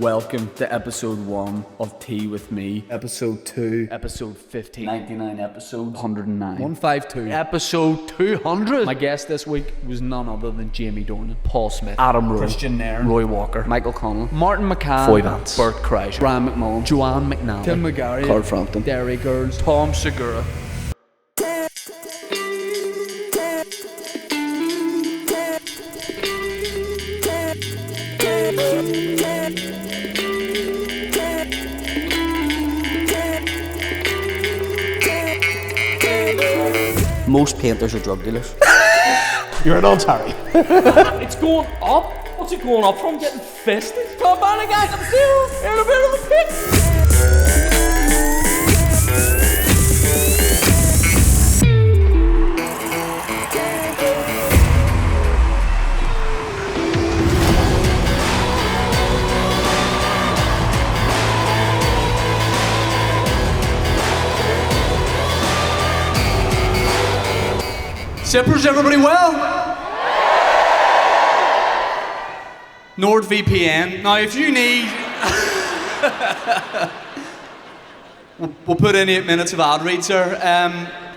Welcome to episode 1 of Tea With Me. Episode 2. Episode 15. 99 episodes. 109. 152. Episode 200. My guest this week was none other than Jamie Dornan, Paul Smith, Adam Rowe, Christian Nairn, Roy Walker, Michael Connell, Martin McCann, Foy Vance, Bert Kreischer, Brian McMullen, Joanne McNally, Tim McGarry, Carl Frampton, Derry Girls, Tom Segura. Most painters are drug dealers. You're in Ontario. It's going up. What's it going up from? Getting fisted? Come on, guys, I'm still in a bit of a pit. Sippers, everybody well? NordVPN. Now, if you need... we'll put in 8 minutes of ad reads there.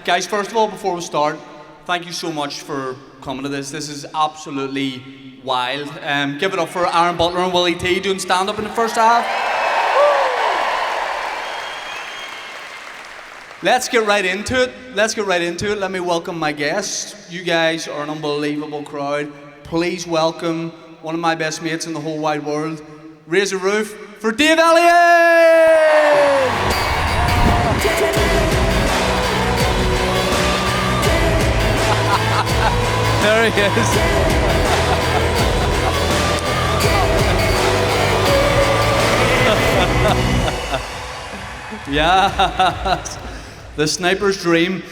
Guys, first of all, before we start, thank you so much for coming to this. This is absolutely wild. Give it up for Aaron Butler and Willie T doing stand-up in the first half. Let's get right into it. Let me welcome my guests. You guys are an unbelievable crowd. Please welcome one of my best mates in the whole wide world. Raise a roof for Dave Elliott! There he is. Yes. The sniper's dream.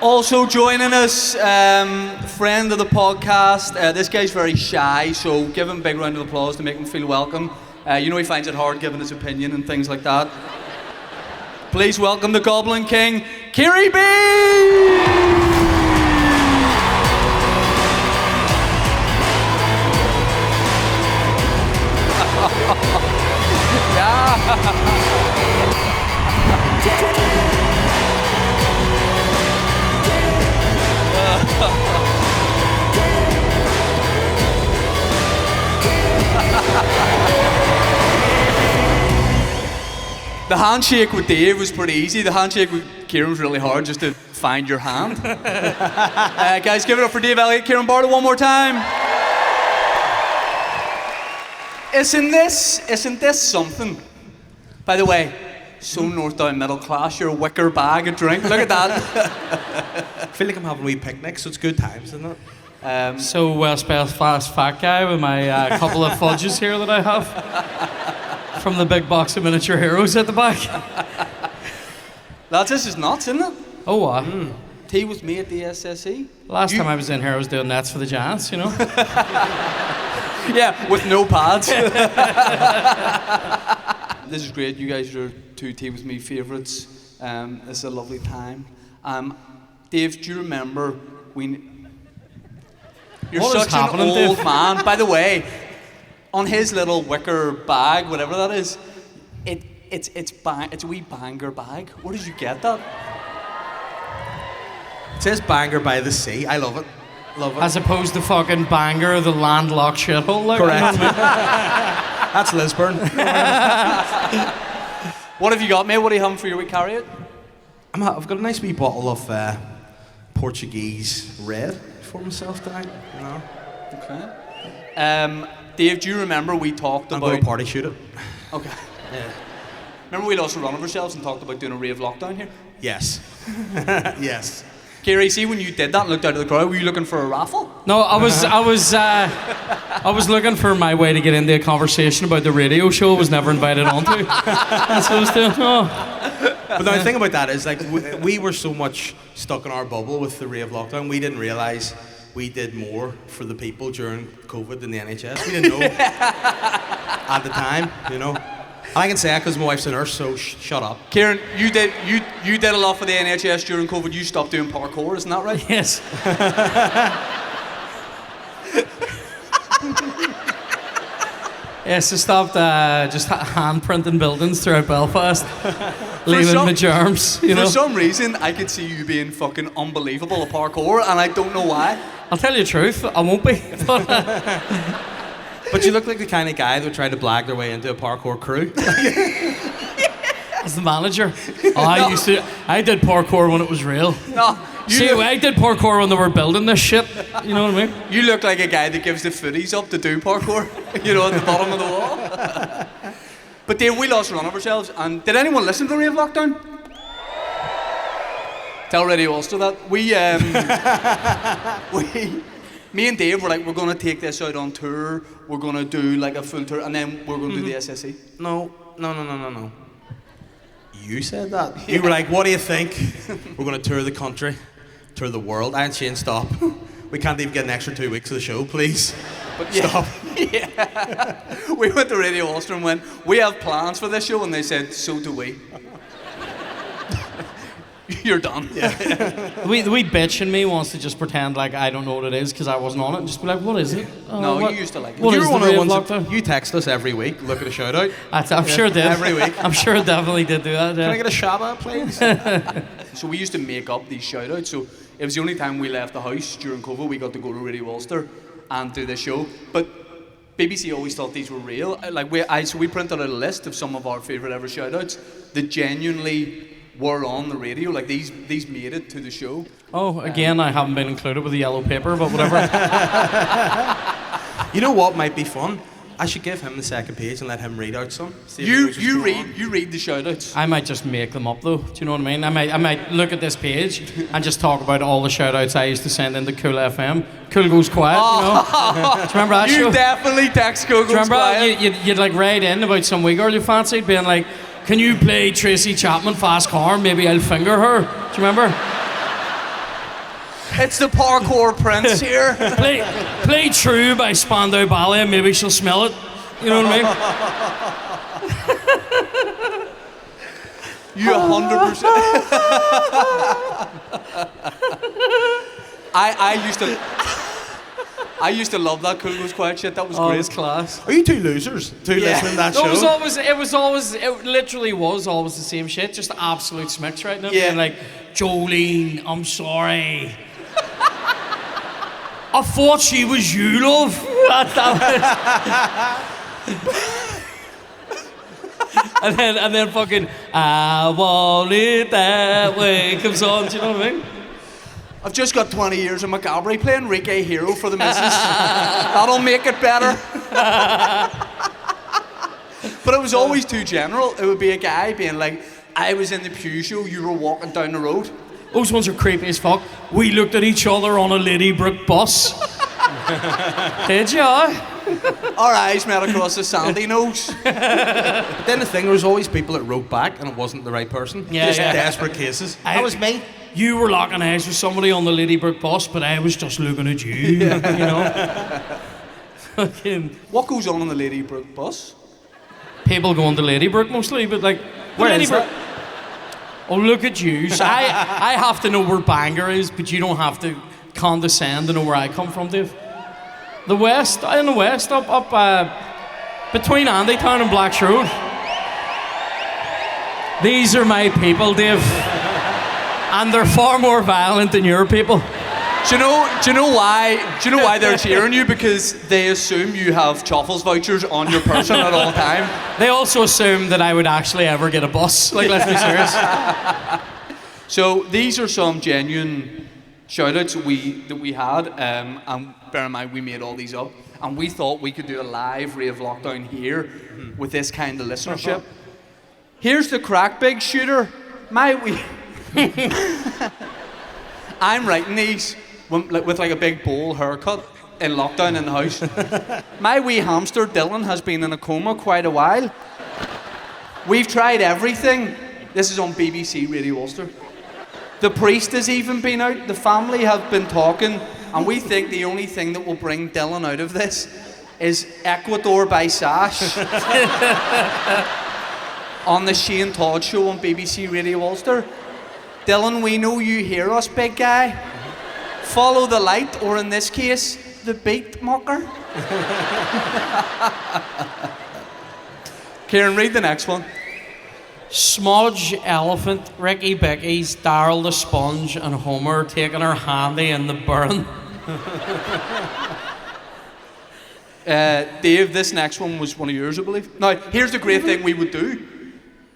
Also joining us, friend of the podcast. This guy's very shy, so give him a big round of applause to make him feel welcome. You know he finds it hard giving his opinion and things like that. Please welcome the Goblin King, Kiri B! Yeah. The handshake with Dave was pretty easy. The handshake with Kieran was really hard, just to find your hand. Guys, give it up for Dave Elliott, Kieran Barlow one more time. Isn't this something? By the way, so north down middle class, your wicker bag of drink. Look at that. I feel like I'm having a wee picnic, so it's good times, isn't it? So West Belfast fat guy with my couple of fudges here that I have from the big box of miniature heroes at the back. Lads, this is nuts, isn't it? Oh, what? Tea with me at the SSE. Last time I was in here, I was doing nets for the Giants, you know? Yeah, with no pads. This is great. You guys are two Tea With Me favourites. This is a lovely time. Dave, do you remember You're What such an old man. By the way, on his little wicker bag, whatever that is, it's a wee banger bag. Where did you get that? It says Bangor by the Sea. I love it. Love it. As opposed to fucking Bangor, the landlocked shithole. Like, Correct. That's Lisburn. What have you got, mate? What are you having for your wee carry-out? I've got a nice wee bottle of Portuguese red for myself tonight. You know? Okay. Dave, do you remember we talked I'm about... going to party shoot it. Okay. Yeah. Remember we lost a run of ourselves and talked about doing a rave lockdown here? Yes. Yes. Kiri, see when you did that and looked out of the crowd, were you looking for a raffle? No, I was looking for my way to get into a conversation about the radio show I was never invited onto. That's what I was doing. Oh. But the thing about that is, like, we were so much stuck in our bubble with the rave lockdown, we didn't realise we did more for the people during COVID than the NHS. We didn't know at the time, you know. I can say that because my wife's a nurse, so shut up. Kieran, you did a lot for the NHS during COVID. You stopped doing parkour, isn't that right? Yes. Yes, I stopped just hand printing buildings throughout Belfast, leaving my germs. You know. For some reason, I could see you being fucking unbelievable at parkour, and I don't know why. I'll tell you the truth, I won't be. But, But you look like the kind of guy that would try to blag their way into a parkour crew. as the manager, I did parkour when it was real. No, I did parkour when they were building this shit. You know what I mean? you look like a guy that gives the footies up to do parkour. You know, at the bottom of the wall. But Dave, we lost run of ourselves. And did anyone listen to Rave Lockdown? Tell Radio Ulster that me and Dave were like, we're gonna take this out on tour. We're gonna do like a full tour, and then we're gonna do the SSE. No. You said that. You were like, what do you think? We're going to tour the country, tour the world. And Shane, stop. We can't even get an extra 2 weeks of the show, please. But stop. Yeah. We went to Radio Ulster and went, we have plans for this show, and they said, so do we. You're done. The wee bitch in me wants to just pretend like I don't know what it is because I wasn't on it and just be like, what is it? No, you used to like it. What You is were one the of the Rave ones that Lockdown? you text us every week, look at a shout out. I'm sure it did. Every week. I'm sure it definitely did do that. Can I get a Shabba, please? So we used to make up these shout-outs. So it was the only time we left the house during COVID. We got to go to Radio Ulster and do the show. But BBC always thought these were real. So we printed out a list of some of our favourite ever shout-outs that genuinely were on the radio. Like these made it to the show. Oh, again, I haven't been included with the yellow paper, but whatever. You know what might be fun? I should give him the second page and let him read out some. See if he knows what's You going on. read the shout-outs. I might just make them up though. Do you know what I mean? I might look at this page and just talk about all the shout outs I used to send into Cool FM. Cool Goes Quiet, you know? Do you remember that show? You definitely text Cool Do you Goes remember Quiet. you'd like write in about some wee girl you fancied, being like, can you play Tracy Chapman Fast Car? Maybe I'll finger her. Do you remember? It's the parkour prince here. Play True by Spandau Ballet and maybe she'll smell it. You know what I mean? You 100%. I used to love that Cool Goes Quiet shit. That was Oh, it great. was class. Are you two losers? Listening to that show? It literally was always the same shit, just absolute smicks right now. Yeah. Being like, Jolene, I'm sorry. I thought she was you, love. and then fucking, I want it that way comes on, do you know what I mean? I've just got 20 years of Macabre playing Reggae Hero for the missus. That'll make it better. But it was always too general. It would be a guy being like, I was in the Pew show, you were walking down the road. Those ones are creepy as fuck. We looked at each other on a Ladybrook bus. Did you? Our eyes met across the sandy nose. But then the thing, there was always people that wrote back and it wasn't the right person. Yeah, Just yeah. desperate cases. That was me. You were locking eyes with somebody on the Ladybrook bus, but I was just looking at you. You know? Fucking What goes on the Ladybrook bus? people going to Ladybrook mostly, but like, Where is Ladybrook. Oh, look at you. So I have to know where Bangor is, but you don't have to condescend to know where I come from, Dave. In the west, up between Andytown and Black Road. These are my people, Dave. And they're far more violent than your people. Do you know why they're cheering you? Because they assume you have Choffles vouchers on your person at all time. They also assume that I would actually ever get a bus. Like, let's be serious. So these are some genuine shout-outs that we had, and bear in mind we made all these up, and we thought we could do a live Rave Lockdown here with this kind of listenership. Here's the crack, big shooter. I'm writing these with like a big bowl haircut in lockdown in the house. My wee hamster Dylan has been in a coma quite a while. We've tried everything. This is on BBC Radio Ulster. The priest has even been out. The family have been talking, and we think the only thing that will bring Dylan out of this is Ecuador by Sash on the Shane Todd show on BBC Radio Ulster. Dylan, we know you hear us, big guy. Follow the light, or in this case, the beat mocker? Kieran, read the next one. Smudge, Elephant, Ricky Bickies, Daryl the Sponge, and Homer taking her handy in the burn. Dave, this next one was one of yours, I believe. Now, here's the great thing we would do.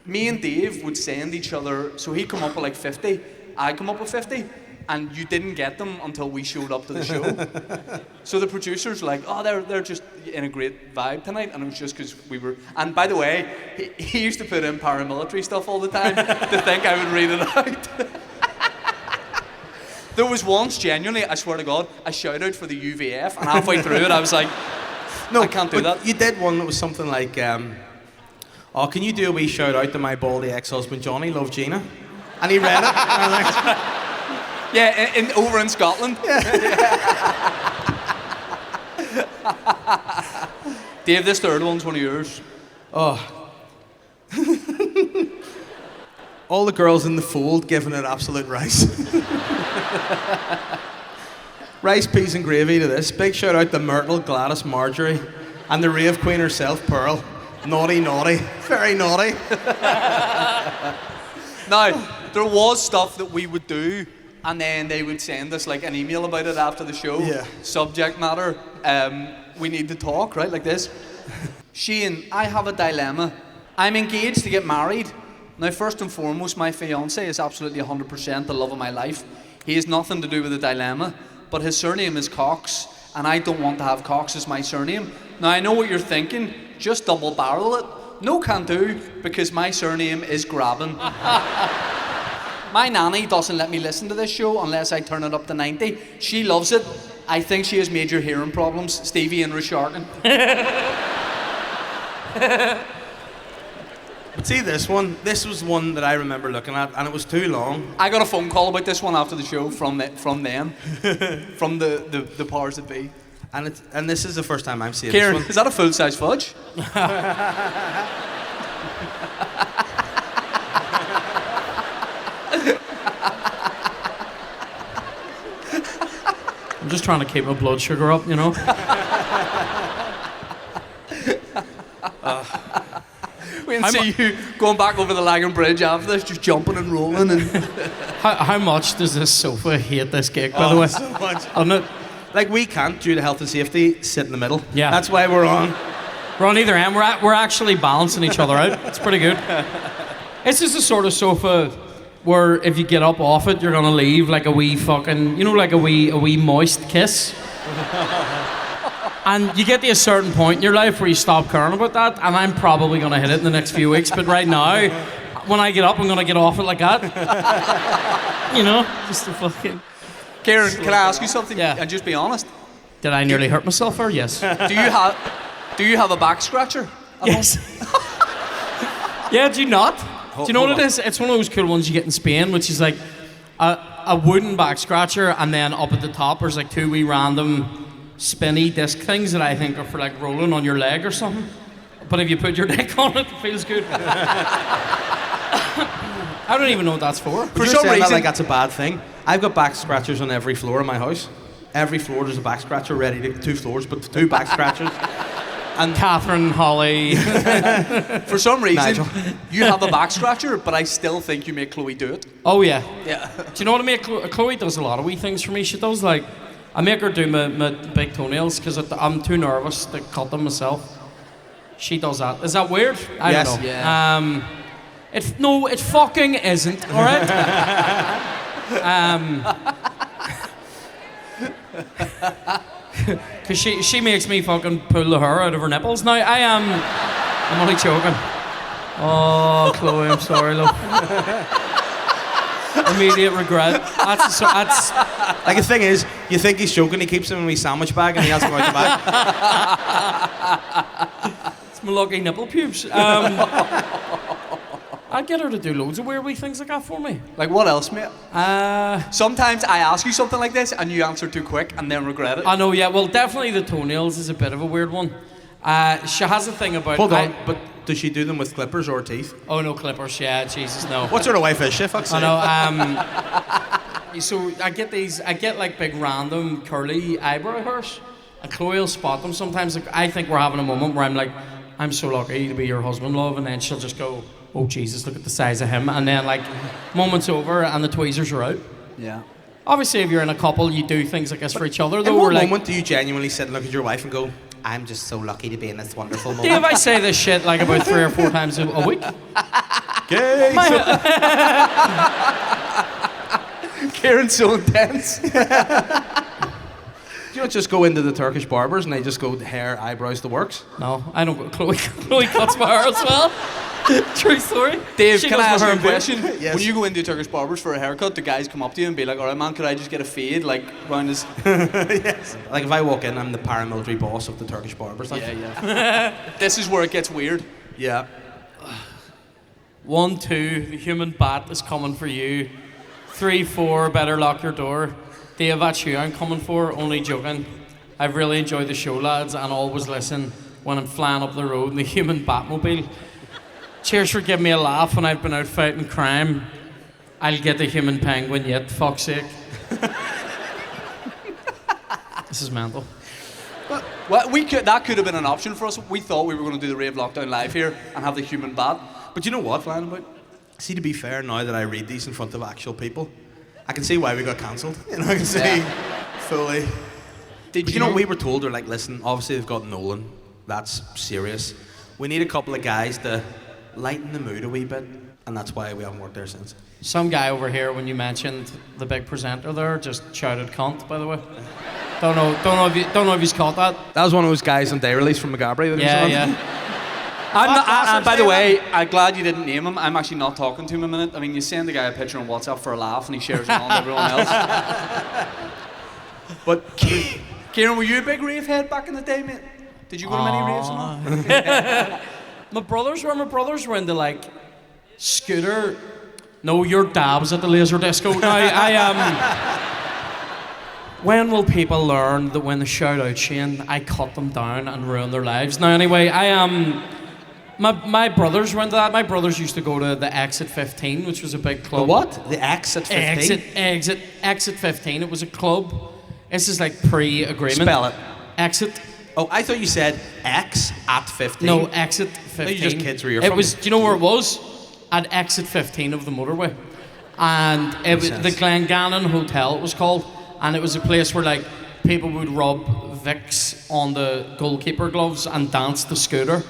Me and Dave would send each other, so he'd come up with like 50, I'd come up with 50, and you didn't get them until we showed up to the show. So the producers were like, oh, they're just in a great vibe tonight, and it was just because we were... And by the way, he used to put in paramilitary stuff all the time to think I would read it out. There was once, genuinely, I swear to God, a shout out for the UVF, and halfway through it I was like, no, I can't do that. You did one that was something like, oh, can you do a wee shout out to my baldy ex-husband Johnny, love Gina? And he read it. And I was like, yeah, over in Scotland. Dave, this third one's one of yours. oh. All the girls in the fold giving it absolute rice. Rice, peas and gravy to this. Big shout out to Myrtle, Gladys, Marjorie, and the rave queen herself, Pearl. Naughty, naughty. Very naughty. Now, there was stuff that we would do, and then they would send us like an email about it after the show. Yeah. Subject matter, we need to talk, right, like this. Shane, I have a dilemma. I'm engaged to get married. Now, first and foremost, my fiancé is absolutely 100% the love of my life. He has nothing to do with the dilemma, but his surname is Cox, and I don't want to have Cox as my surname. Now, I know what you're thinking. Just double barrel it. No, can do, because my surname is Grabbin. My nanny doesn't let me listen to this show unless I turn it up to 90. She loves it. I think she has major hearing problems. Stevie and Rasharkin. But see this one? This was one that I remember looking at, and it was too long. I got a phone call about this one after the show from them, from the powers that be. And this is the first time I'm seeing Kieran, this one. is that a full-size fudge? I'm just trying to keep my blood sugar up, you know? We can see you going back over the Lagan Bridge after this, just jumping and rolling. And How much does this sofa hate this gig, by the way? So much. Doesn't it? Like, we can't, due to health and safety, sit in the middle. Yeah. That's why we're on. We're on either end. We're actually balancing each other out. It's pretty good. This is the sort of sofa where if you get up off it, you're gonna leave like a wee fucking, you know, like a wee moist kiss. And you get to a certain point in your life where you stop caring about that, and I'm probably gonna hit it in the next few weeks. But right now, when I get up, I'm gonna get off it like that. You know, just to fucking. Kieran, can I ask you something? Yeah. And just be honest. Did I nearly hurt myself, or yes? Do you have a back scratcher? Yes. Yeah, do you not? Do you know what it is? It's one of those cool ones you get in Spain, which is like a wooden back scratcher, and then up at the top there's like two wee random spinny disc things that I think are for like rolling on your leg or something. But if you put your dick on it, it feels good. I don't even know what that's for. For some reason, like that's a bad thing. I've got back scratchers on every floor in my house. Every floor there's a back scratcher ready to 2 floors, but 2 back scratchers. And Catherine, Holly. For some reason, Nigel. you have a back scratcher, but I still think you make Chloe do it. Oh yeah. Yeah. Do you know what I mean? Chloe does a lot of wee things for me. She does like, I make her do my big toenails because I'm too nervous to cut them myself. She does that. Is that weird? I Yes. don't know. Yeah. It fucking isn't. All right. Because she makes me fucking pull the hair out of her nipples. Now I'm only joking. Oh, Chloe, I'm sorry, love. Immediate regret. That's Like, the thing is, you think he's joking, he keeps them in a wee sandwich bag and he has them out the back. it's my lucky nipple pubes. I'd get her to do loads of weird wee things like that for me. Like what else, mate? Uh, Sometimes I ask you something like this and you answer too quick and then regret it. I know, yeah. Well, definitely the toenails is a bit of a weird one. She has a thing about. Hold on, but does she do them with clippers or teeth? Oh no, clippers. Yeah, Jesus, no. What sort of wife is she? Fuck's I sake. know. So I get like big random curly eyebrow hairs. Chloe will spot them sometimes. Like, I think we're having a moment where I'm like, I'm so lucky to be your husband, love, and then she'll just go, oh Jesus, look at the size of him, and then like, moment's over and the tweezers are out. Yeah. Obviously, if you're in a couple, you do things like this for each other. In Though what we're like, moment do you genuinely sit and look at your wife and go, I'm just so lucky to be in this wonderful moment? Dave, I say this shit like about 3 or 4 times a week. Gay. Kieran's so intense. You don't just go into the Turkish barbers and they just go hair, eyebrows, the works? No, I don't go. Chloe cuts my hair as well. True story. Dave, She can goes I ask with you her a question? Yes. When you go into a Turkish barber's for a haircut, the guys come up to you and be like, all right, man, could I just get a fade, like, round his... Yes. Like if I walk in, I'm the paramilitary boss of the Turkish barbers. Like. Yeah. This is where it gets weird. Yeah. 1, 2, the human bat is coming for you. 3, 4, better lock your door. Dave, that's you I'm coming for, only joking. I've really enjoyed the show, lads, and always listen when I'm flying up the road in the human Batmobile. Cheers for giving me a laugh when I've been out fighting crime. I'll get the human penguin yet, fuck's sake. This is mental. Well, that could have been an option for us. We thought we were going to do the Rave Lockdown live here and have the human bat. But you know what, flying about? See, to be fair, now that I read these in front of actual people, I can see why we got cancelled. You know, I can see fully. But you know, we were told, they're like, listen, obviously they've got Nolan. That's serious. We need a couple of guys to lighten the mood a wee bit. And that's why we haven't worked there since. Some guy over here, when you mentioned the big presenter there, just shouted cunt, by the way. Don't know if he's caught that. That was one of those guys on day release from McGabry. That Yeah, was on. yeah. And by the way, I'm glad you didn't name him. I'm actually not talking to him a minute. I mean, you send the guy a picture on WhatsApp for a laugh and he shares it on to everyone else. But Kieran, were you a big rave head back in the day, mate? Did you go to many raves? My brothers were into like Scooter. No, your dad was at the laser disco. Now when will people learn that when they shout out Shane, I cut them down and ruin their lives? Now anyway, my brothers were into that. My brothers used to go to the Exit 15, which was a big club. The what? The Exit 15? Exit 15. It was a club. This is like pre-agreement. Spell it. Exit. Oh, I thought you said X at 15. No, Exit 15. No, you just kids where you're it from. was. Do you know where it was? At Exit 15 of the motorway, and it was the Glengannon Hotel. It was called, and it was a place where like people would rub Vicks on the goalkeeper gloves and dance the Scooter.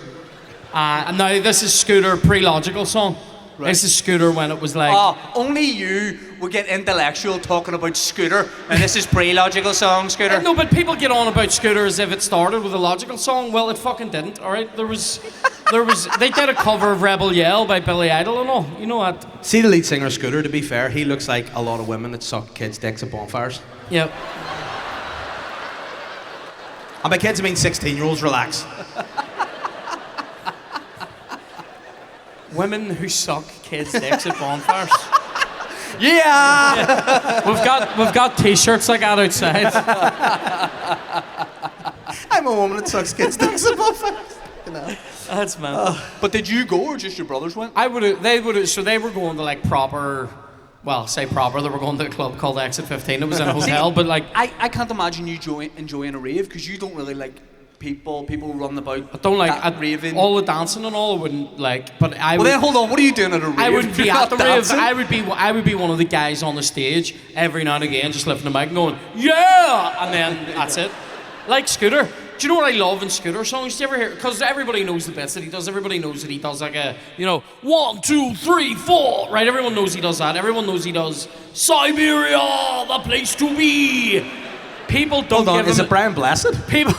And now this is Scooter pre-Logical song. Right. This is Scooter when it was like. Only you would get intellectual talking about Scooter, and this is pre-Logical song, Scooter. No, but people get on about Scooter as if it started with a Logical song. Well, it fucking didn't. All right, there was. They did a cover of Rebel Yell by Billy Idol and all. You know what? See the lead singer Scooter. To be fair, he looks like a lot of women that suck kids' dicks at bonfires. Yep. And by kids, I mean 16-year-olds. Relax. Women who suck kids' dicks at bonfires. Yeah! We've got T-shirts like that outside. I'm a woman that sucks kids' dicks at bonfires. You know. That's mental. But did you go or just your brothers went? They would have. So they were going to like proper. Well, say proper. They were going to a club called Exit 15. It was in a hotel, but like I can't imagine you enjoying a rave because you don't really like people run about. I don't like raving. All the dancing and all. I wouldn't like. But I. Well, then hold on. What are you doing at a rave? I wouldn't be You're at not the rave. dancing? I would be one of the guys on the stage every now and again, just lifting the mic and going, yeah, and then that's it. Like Scooter. Do you know what I love in Scooter songs? Do you ever hear? Because everybody knows the bits that he does. Everybody knows that he does like a, 1, 2, 3, 4. Right? Everyone knows he does that. Everyone knows he does Siberia, the place to be. People don't Hold on, give him. is it Brian Blessed? People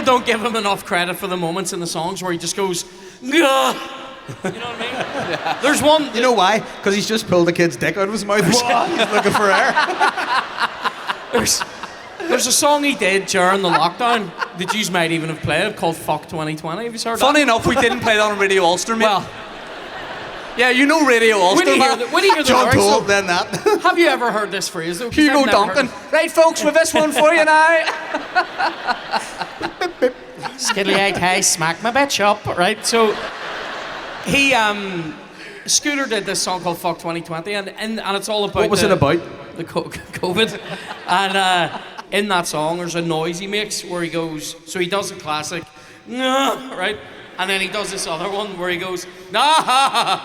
don't give him enough credit for the moments in the songs where he just goes, Gah. You know what I mean? Yeah. There's one. You know why? Because he's just pulled the kid's dick out of his mouth. He's looking for air. There's a song he did during the lockdown that you might even have played called Fuck 2020. Have you heard Funny that? enough, we didn't play that on Radio Ulster, mate. Well, yeah, you know Radio Ulster. when do you hear the John lyrics, Toll, though? then that. Have you ever heard this phrase though? 'Cause Hugo I've never Duncan. heard Right, folks, with this one for you now. Skiddly-eyed hey, smack my bitch up, right? So he Scooter did this song called Fuck 2020 and it's all about What was it about? the COVID. And in that song, there's a noise he makes where he goes, so he does a classic, nah, right? And then he does this other one where he goes, nah,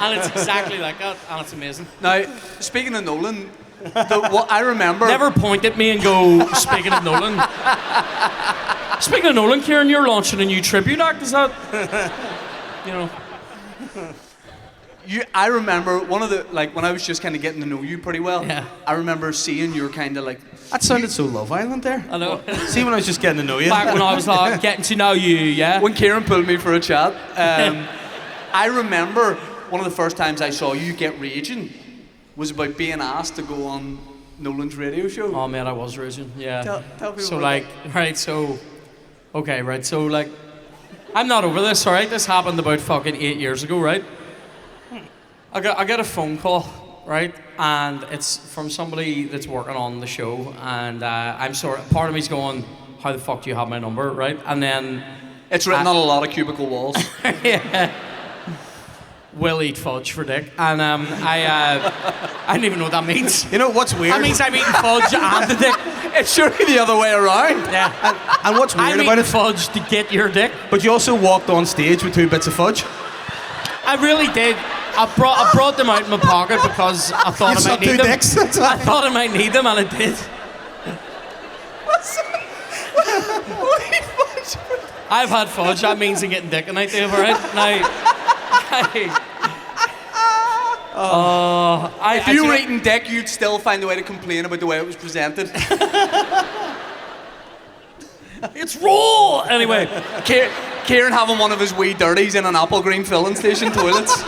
and it's exactly like that, and it's amazing. Now, speaking of Nolan, what I remember... Never point at me and go, speaking of Nolan. Speaking of Nolan, Kieran, you're launching a new tribute act, is that? You know. I remember one of the, like, when I was just kind of getting to know you pretty well, Yeah. I remember seeing you were kind of like... That sounded so Love Island there. I know. See, when I was just getting to know you. Back when I was like, getting to know you, yeah? When Kieran pulled me for a chat, I remember one of the first times I saw you get raging was about being asked to go on Nolan's radio show. Oh man, I was raging, yeah. Tell people so about like, right, so, okay, right, so like, I'm not over this, all right? This happened about fucking 8 years ago, right? I got a phone call, right? And it's from somebody that's working on the show, and part of me's going, how the fuck do you have my number, right? And then... It's written on a lot of cubicle walls. Yeah. Will eat fudge for dick. And I didn't even know what that means. You know what's weird? That means I'm eating fudge and the dick. It's surely the other way around. Yeah. And what's weird I'm about eating it? fudge to get your dick. But you also walked on stage with 2 bits of fudge. I really did. I brought them out in my pocket because I thought You I saw might need 2 them. dicks. That's I why. thought I might need them, and I did. I've had fudge. That means I'm getting dick tonight, Dave. All right. Now, If you were eating dick, you'd still find a way to complain about the way it was presented. it's raw. Anyway, Kieran having one of his wee dirties in an apple green filling station toilets.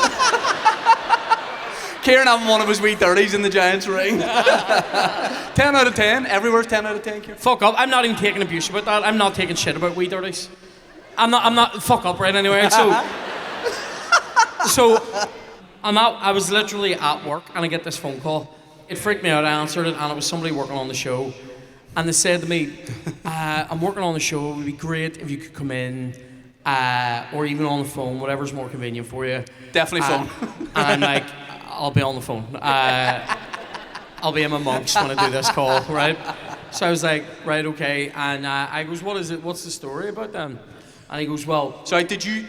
Kieran having one of his wee dirties in the Giants ring. 10 out of 10. Everywhere's 10 out of 10, Kieran. fuck up. I'm not even taking abuse about that. I'm not taking shit about wee dirties. I'm not. Fuck up, right? Anyway, so I was literally at work and I get this phone call. It freaked me out. I answered it and it was somebody working on the show. And they said to me, I'm working on the show. It would be great if you could come in or even on the phone, whatever's more convenient for you. Definitely phone. And I'm like, I'll be on the phone. I'll be in my monks when I do this call, right? So I was like, right, okay. And I goes, what is it? What's the story about then? And he goes, well... So did you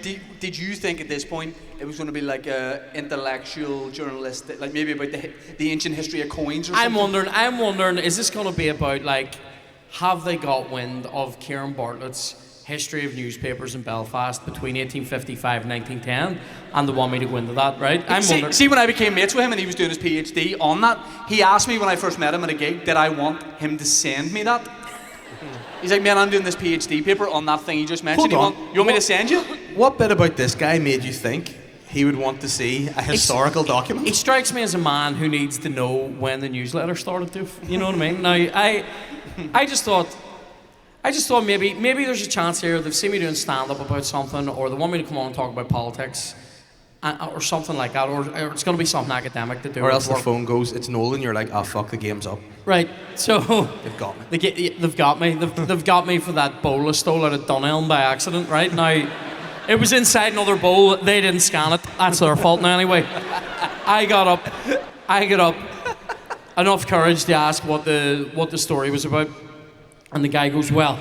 think at this point it was going to be like a intellectual, journalistic, like maybe about the ancient history of coins or something? I'm wondering, is this going to be about like, have they got wind of Kieran Bartlett's history of newspapers in Belfast between 1855 and 1910, and they want me to go into that, right? I'm wondering... See, when I became mates with him and he was doing his PhD on that, he asked me when I first met him at a gig, did I want him to send me that? He's like, man, I'm doing this PhD paper on that thing you just mentioned. Hold on. You want me to send you? What bit about this guy made you think he would want to see a historical document? He strikes me as a man who needs to know when the newsletter started to. You know what I mean? Now, I just thought maybe there's a chance here they've seen me doing stand-up about something, or they want me to come on and talk about politics, or something like that, or it's going to be something academic to do. Or with else the work. phone goes, it's Nolan, you're like, oh fuck, the game's up. Right, so... They've got me. They've got me. They've got me for that bowl I stole out of Dunelm by accident, right? Now, it was inside another bowl. They didn't scan it. That's their fault now anyway. I got up. Enough courage to ask what the story was about. And the guy goes, well,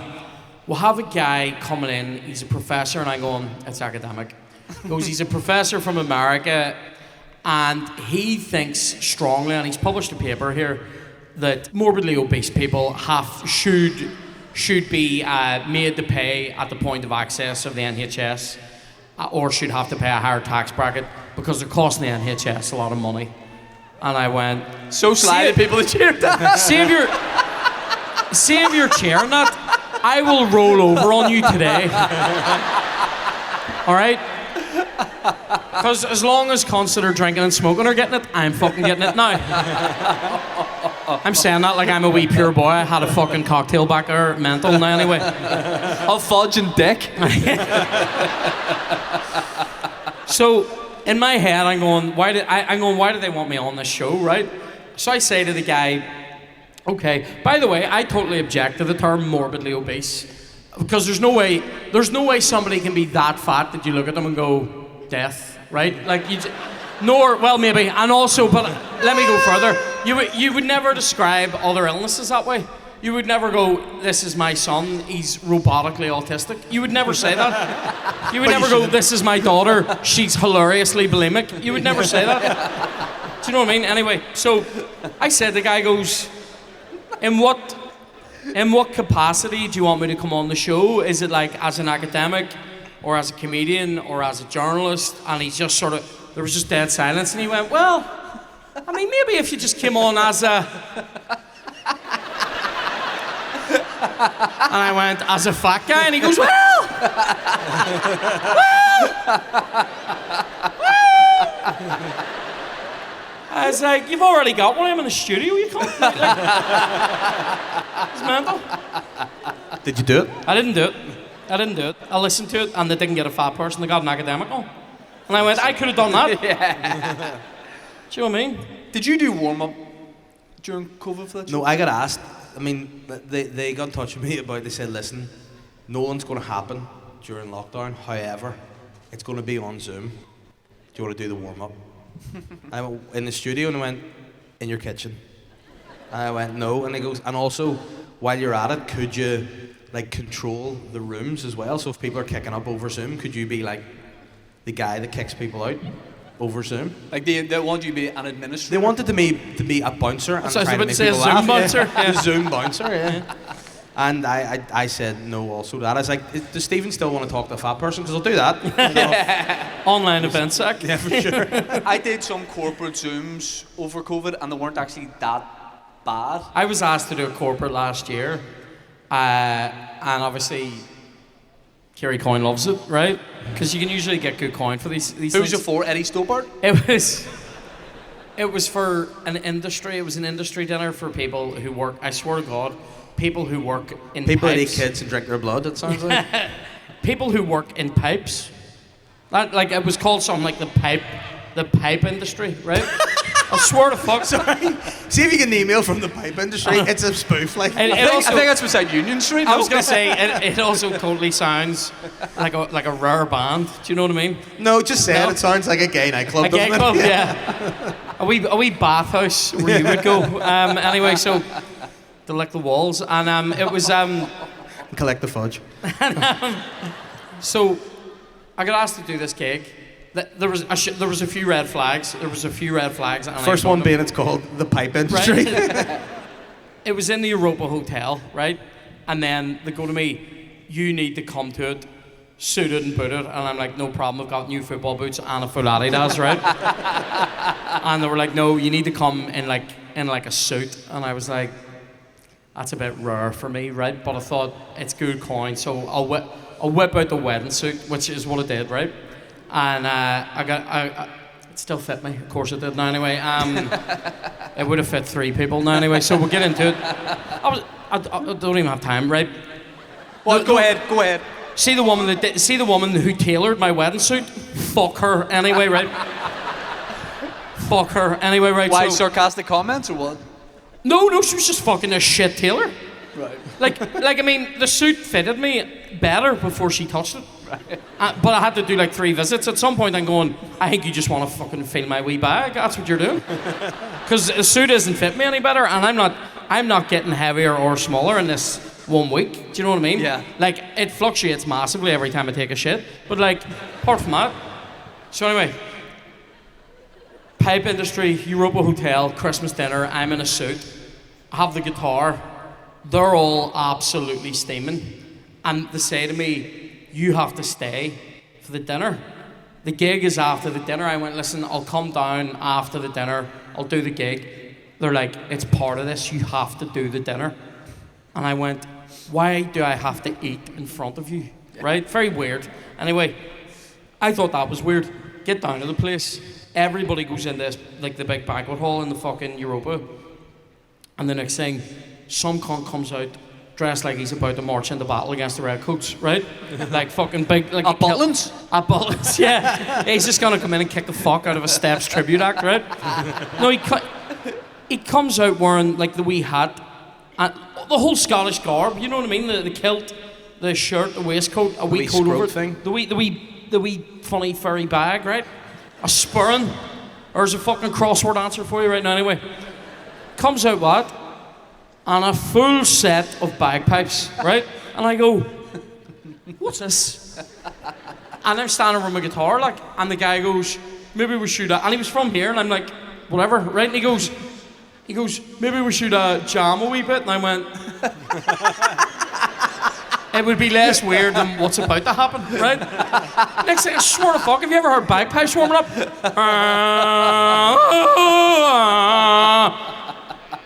we'll have a guy coming in. He's a professor. And I'm going, it's academic. He goes, he's a professor from America. And he thinks strongly, and he's published a paper here, that morbidly obese people should be made to pay at the point of access of the NHS, or should have to pay a higher tax bracket because they're costing the NHS a lot of money. And I went, So sly people that cheered that. save your chair, Nat. I will roll over on you today. All right? Because as long as cunts that are drinking and smoking are getting it, I'm fucking getting it now. I'm saying that like I'm a wee pure boy. I had a fucking cocktail back there, mental now anyway. Of fudge and dick. So in my head, I'm going, why do they want me on this show, right? So I say to the guy, okay, by the way, I totally object to the term morbidly obese. Because there's no way somebody can be that fat that you look at them and go, death, right? Like well maybe, and also, but let me go further. You would never describe other illnesses that way. You would never go, this is my son, he's robotically autistic. You would never say that. You would never go, this is my daughter, she's hilariously bulimic. You would never say that. Do you know what I mean? Anyway, so I said, the guy goes, in what capacity do you want me to come on the show? Is it like as an academic, or as a comedian, or as a journalist? And he's just sort of, there was just dead silence, and he went, well, I mean, maybe if you just came on as a... And I went, as a fat guy? And he goes, well! I was like, you've already got one. I'm in the studio. You can't. Like, it's mental. Did you do it? I didn't do it. I listened to it, and they didn't get a fat person. They got an academic on. And I went, I could have done that. Yeah. Do you know what I mean? Did you do warm-up during COVID for that show? No, I got asked. I mean, they got in touch with me about. They said, listen, no one's going to happen during lockdown. However, it's going to be on Zoom. Do you want to do the warm-up? I went in the studio, and I went, in your kitchen. And I went, no. And he goes, and also, while you're at it, could you like control the rooms as well? So if people are kicking up over Zoom, could you be like the guy that kicks people out over Zoom? Like they want you to be an administrator? They wanted to be a bouncer and So I was try to about make to say a people Zoom laugh. bouncer. Yeah. The Zoom bouncer, yeah. And I said no also to that. I was like, does Stephen still want to talk to a fat person? Because I'll do that. Online event sec. Yeah, for sure. I did some corporate Zooms over COVID, and they weren't actually that bad. I was asked to do a corporate last year, and obviously, Kerry Coyne loves it, right? Because you can usually get good coin for these Who was things. it for? Eddie Stobart? It was for an industry. It was an industry dinner for people who work. I swear to God, people who work in People that eat pipes. kids and drink their blood, it sounds like. People who work in pipes. That, like, it was called something like the pipe industry, right? I swear to fuck. Sorry. See if you get an email from the pipe industry. It's a spoof, like. It I also- think that's beside Union Street. I was gonna say it also totally sounds like a rare band. Do you know what I mean? No, just say No. it. It sounds like a gay nightclub, A gay doesn't club, it? yeah. A wee bathhouse where you would go. Anyway, so to lick the walls, and it was Collect the fudge. so I got asked to do this gig. There was a few red flags. And First one being it's called the pipe industry. Right? It was in the Europa Hotel, right? And then they go to me, you need to come to it, suited and booted. And I'm like, no problem, I've got new football boots and a full Adidas, right? And they were like, no, you need to come in like a suit. And I was like, that's a bit rare for me, right? But I thought, it's good coin, so I'll whip out the wedding suit, which is what I did, right? And it still fit me, of course it did. Now anyway, it would have fit 3 people now anyway. So we'll get into it. I don't even have time, right? Well, go ahead. See the woman who tailored my wedding suit? Fuck her anyway, right? Fuck her anyway, right? Why so, sarcastic comments or what? No, she was just fucking a shit tailor. Right. Like I mean, the suit fitted me better before she touched it. Right. But I had to do like 3 visits. At some point, I'm going, I think you just want to fucking feel my wee bag. That's what you're doing. Because the suit doesn't fit me any better, and I'm not getting heavier or smaller in this 1 week. Do you know what I mean? Yeah. Like, it fluctuates massively every time I take a shit. But like, apart from that. So anyway, pipe industry, Europa Hotel, Christmas dinner, I'm in a suit, I have the guitar, they're all absolutely steaming, and they say to me, you have to stay for the dinner. The gig is after the dinner. I went, listen, I'll come down after the dinner, I'll do the gig. They're like, it's part of this, you have to do the dinner. And I went, why do I have to eat in front of you? Right? Very weird. Anyway, I thought that was weird. Get down to the place. Everybody goes in this, like the big banquet hall in the fucking Europa. And the next thing, some cunt comes out dressed like he's about to march into battle against the Redcoats, right? Like fucking big, like At Butlins? At Butlins, yeah. He's just gonna come in and kick the fuck out of a Steps tribute act, right? No, he comes out wearing like the wee hat, and the whole Scottish garb. You know what I mean? The kilt, the shirt, the waistcoat, a wee coat over it, thing. the wee funny furry bag, right? A spurring. There's a fucking crossword answer for you right now. Anyway, comes out what? and a full set of bagpipes, right? And I go, what's this? And I'm standing over my guitar, like, and the guy goes, maybe we should, and he was from here, and I'm like, whatever, right? And he goes, maybe we should jam a wee bit, and I went, it would be less weird than what's about to happen, right? Next thing, I swear to fuck, have you ever heard bagpipes warming up?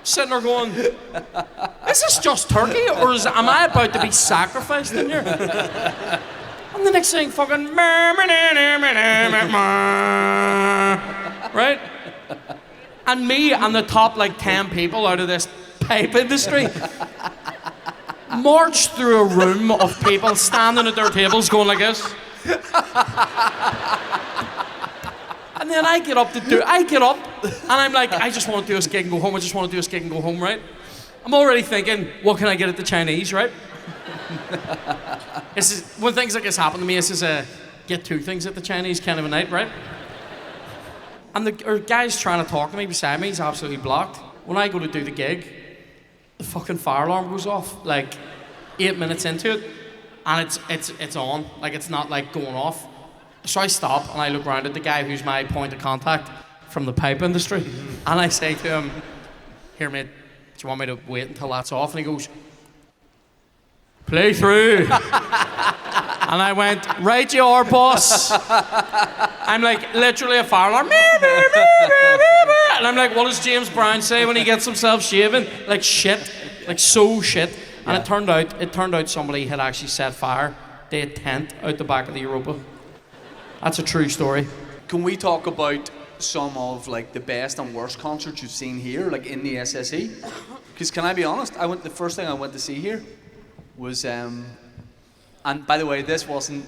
Sitting there going, is this just turkey, or am I about to be sacrificed in here? And the next thing, fucking, right? And me and the top like 10 people out of this pipe industry marched through a room of people standing at their tables going like this. And then I get up and I'm like, I just want to do this gig and go home, right? I'm already thinking, what can I get at the Chinese, right? This is, when things like this happen to me, this is a get two things at the Chinese kind of a night, right? And the guy's trying to talk to me beside me, he's absolutely blocked. When I go to do the gig, the fucking fire alarm goes off, like 8 minutes into it, and it's on, like it's not like going off. So I stop and I look around at the guy who's my point of contact from the pipe industry, and I say to him, here mate, do you want me to wait until that's off? And he goes, play through. And I went, right you are, boss. I'm like, literally a fire alarm. And I'm like, what does James Brown say when he gets himself shaven? Like shit, like so shit. And it turned out somebody had actually set fire to a tent out the back of the Europa. That's a true story. Can we talk about some of like the best and worst concerts you've seen here, like in the SSE? Because can I be honest, the first thing I went to see here was, and by the way, this wasn't,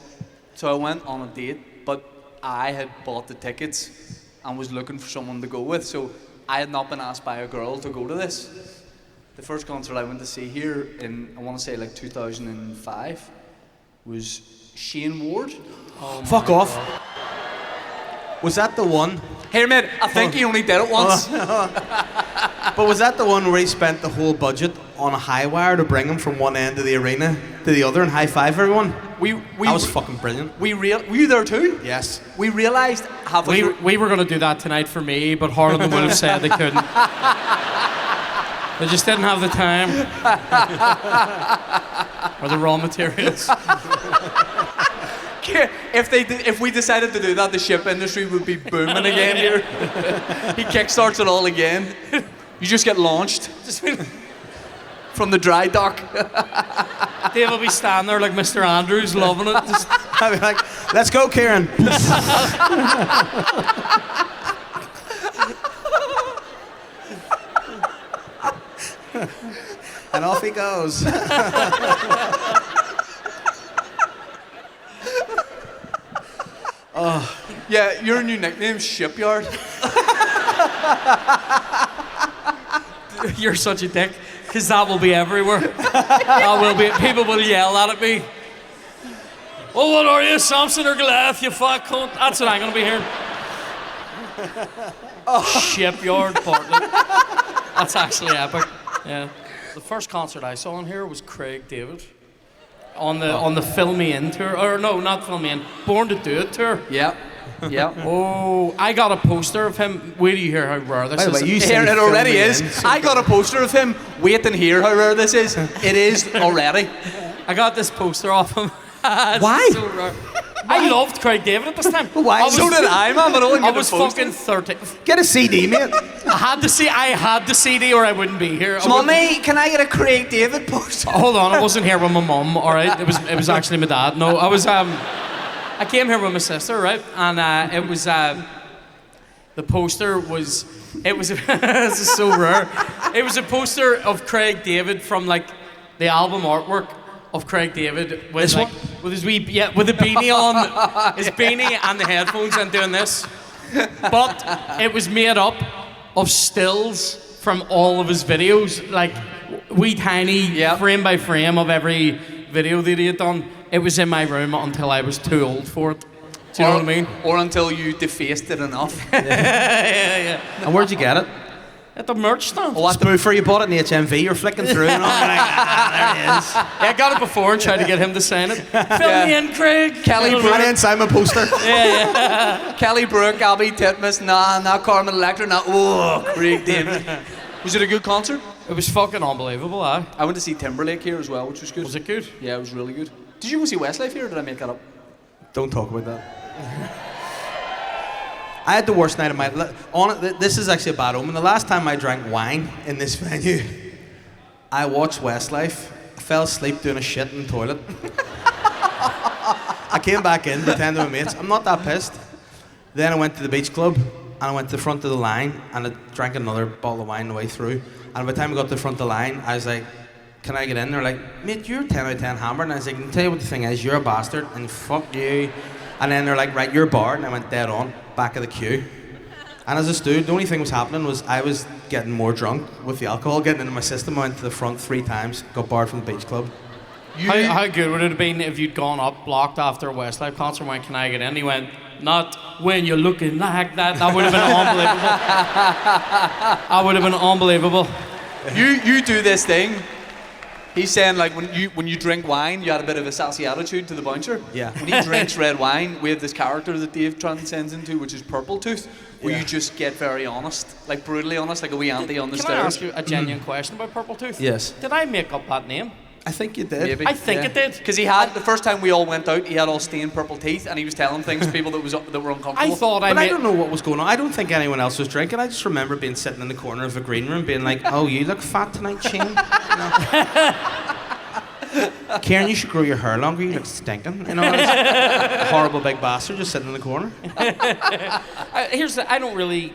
so I went on a date, but I had bought the tickets and was looking for someone to go with, so I had not been asked by a girl to go to this. The first concert I went to see here in, I want to say like 2005, was Shane Ward. Oh fuck off. God. Was that the one? Here mate, I think he only did it once. But was that the one where he spent the whole budget on a high wire to bring him from one end of the arena to the other and high five everyone? That was fucking brilliant. Were you there too? Yes. We realised we were going to do that tonight for me, but Harlan and Will said they couldn't. They just didn't have the time or the raw materials. If we decided to do that, the ship industry would be booming again here. He kickstarts it all again. You just get launched from the dry dock. Dave will be standing there like Mr. Andrews, loving it. I'll be like, let's go, Kieran. And off he goes. Oh, yeah, your new nickname's Shipyard. You're such a dick, because that will be everywhere. That will be. People will yell that at me. Oh, what are you, Samson or Goliath, you fuck cunt? That's what I'm going to be hearing. Shipyard, Portland. That's actually epic. Yeah. The first concert I saw in here was Craig David. On the Fill Me In tour, or no, not Fill Me In, Born to Do It tour. Yeah. Oh, I got a poster of him. Wait till you hear how rare this is. You hear it already is. I got a poster of him. Wait and hear how rare this is. It is already. I got this poster off him. Why? So rare. I loved Craig David at this time. Why? So did I, man. But I was fucking 30. Get a CD, mate. I had the CD or I wouldn't be here. Mummy, can I get a Craig David poster? Hold on, I wasn't here with my mum, alright? It was actually my dad. No, I came here with my sister, right? And it was, the poster was, this is so rare. It was a poster of Craig David from like the album artwork of Craig David with like, with his with the beanie on, his beanie and the headphones and doing this. But it was made up of stills from all of his videos, like wee tiny frame by frame of every video that he had done. It was in my room until I was too old for it. Do you know what I mean? Or until you defaced it enough. Yeah. And where'd you get it? At the merch stand. Oh, at the Spoofer, you bought it in the HMV, you're flicking through and all. You're like, there it is. Yeah, I got it before and tried to get him to sign it. Fill me in, Craig. Kelly And then sign my poster. Kelly Brook, Abby Titmus, not Carmen Electra, Craig David. Was it a good concert? It was fucking unbelievable, aye. I went to see Timberlake here as well, which was good. Was it good? Yeah, it was really good. Did you go see Westlife here, or did I make that up? Don't talk about that. I had the worst night of my life. This is actually a bad omen. The last time I drank wine in this venue, I watched Westlife. I fell asleep doing a shit in the toilet. I came back in, pretending to my mates. I'm not that pissed. Then I went to the beach club, and I went to the front of the line, and I drank another bottle of wine on the way through. And by the time I got to the front of the line, I was like, can I get in? They're like, mate, you're 10 out of 10 hammered. And I was like, I can tell you what the thing is, you're a bastard, and fuck you. And then they're like, right, you're barred. And I went dead on, back of the queue. And as I stood, the only thing that was happening was I was getting more drunk with the alcohol getting into my system. I went to the front 3 times, got barred from the beach club. How good would it have been if you'd gone up, blocked after a Westlife concert, and went, can I get in? He went, not when you're looking like that. That would have been unbelievable. That would have been unbelievable. You do this thing. He's saying like when you drink wine, you had a bit of a sassy attitude to the bouncer. Yeah. When he drinks red wine, we have this character that Dave transcends into, which is Purple Tooth, where you just get very honest, like brutally honest, like a wee auntie on the Can stairs. I ask you a genuine question about Purple Tooth? Yes. Did I make up that name? I think you did. Maybe. I think it did. Because he had, the first time we all went out, he had all stained purple teeth, and he was telling things to people that were uncomfortable. I thought I But I made... don't know what was going on. I don't think anyone else was drinking. I just remember being sitting in the corner of a green room being like, oh, you look fat tonight, Shane. Kieran, you should grow your hair longer. You look stinking. You know, a horrible big bastard just sitting in the corner. Here's the, I don't really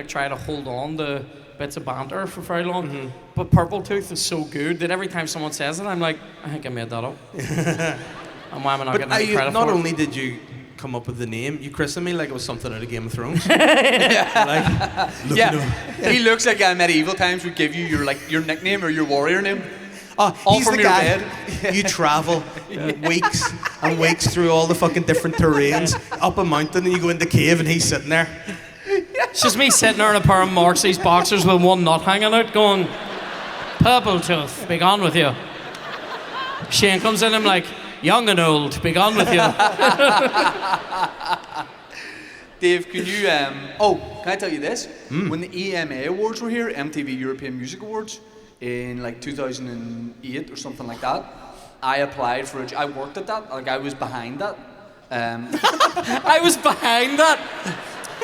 try to hold on to bits of banter for very long. But Purple Tooth is so good that every time someone says it, I'm like, I think I made that up. And why am I not getting any credit not for it? only did you come up with the name, you christened me like it was something out of Game of Thrones. He looks like medieval times would give you your nickname or your warrior name. Oh, All he's from the your guy. bed. You travel weeks and weeks through all the fucking different terrains, up a mountain, and you go in the cave, and he's sitting there. It's just me sitting there in a pair of Marxie's boxers with one nut hanging out going, Purple Tooth, be gone with you. Shane comes in, I'm like, young and old, be gone with you. Dave, can you, can I tell you this? When the EMA Awards were here, MTV European Music Awards, in like 2008 or something like that, I applied for I worked at that, like I was behind that. I was behind that.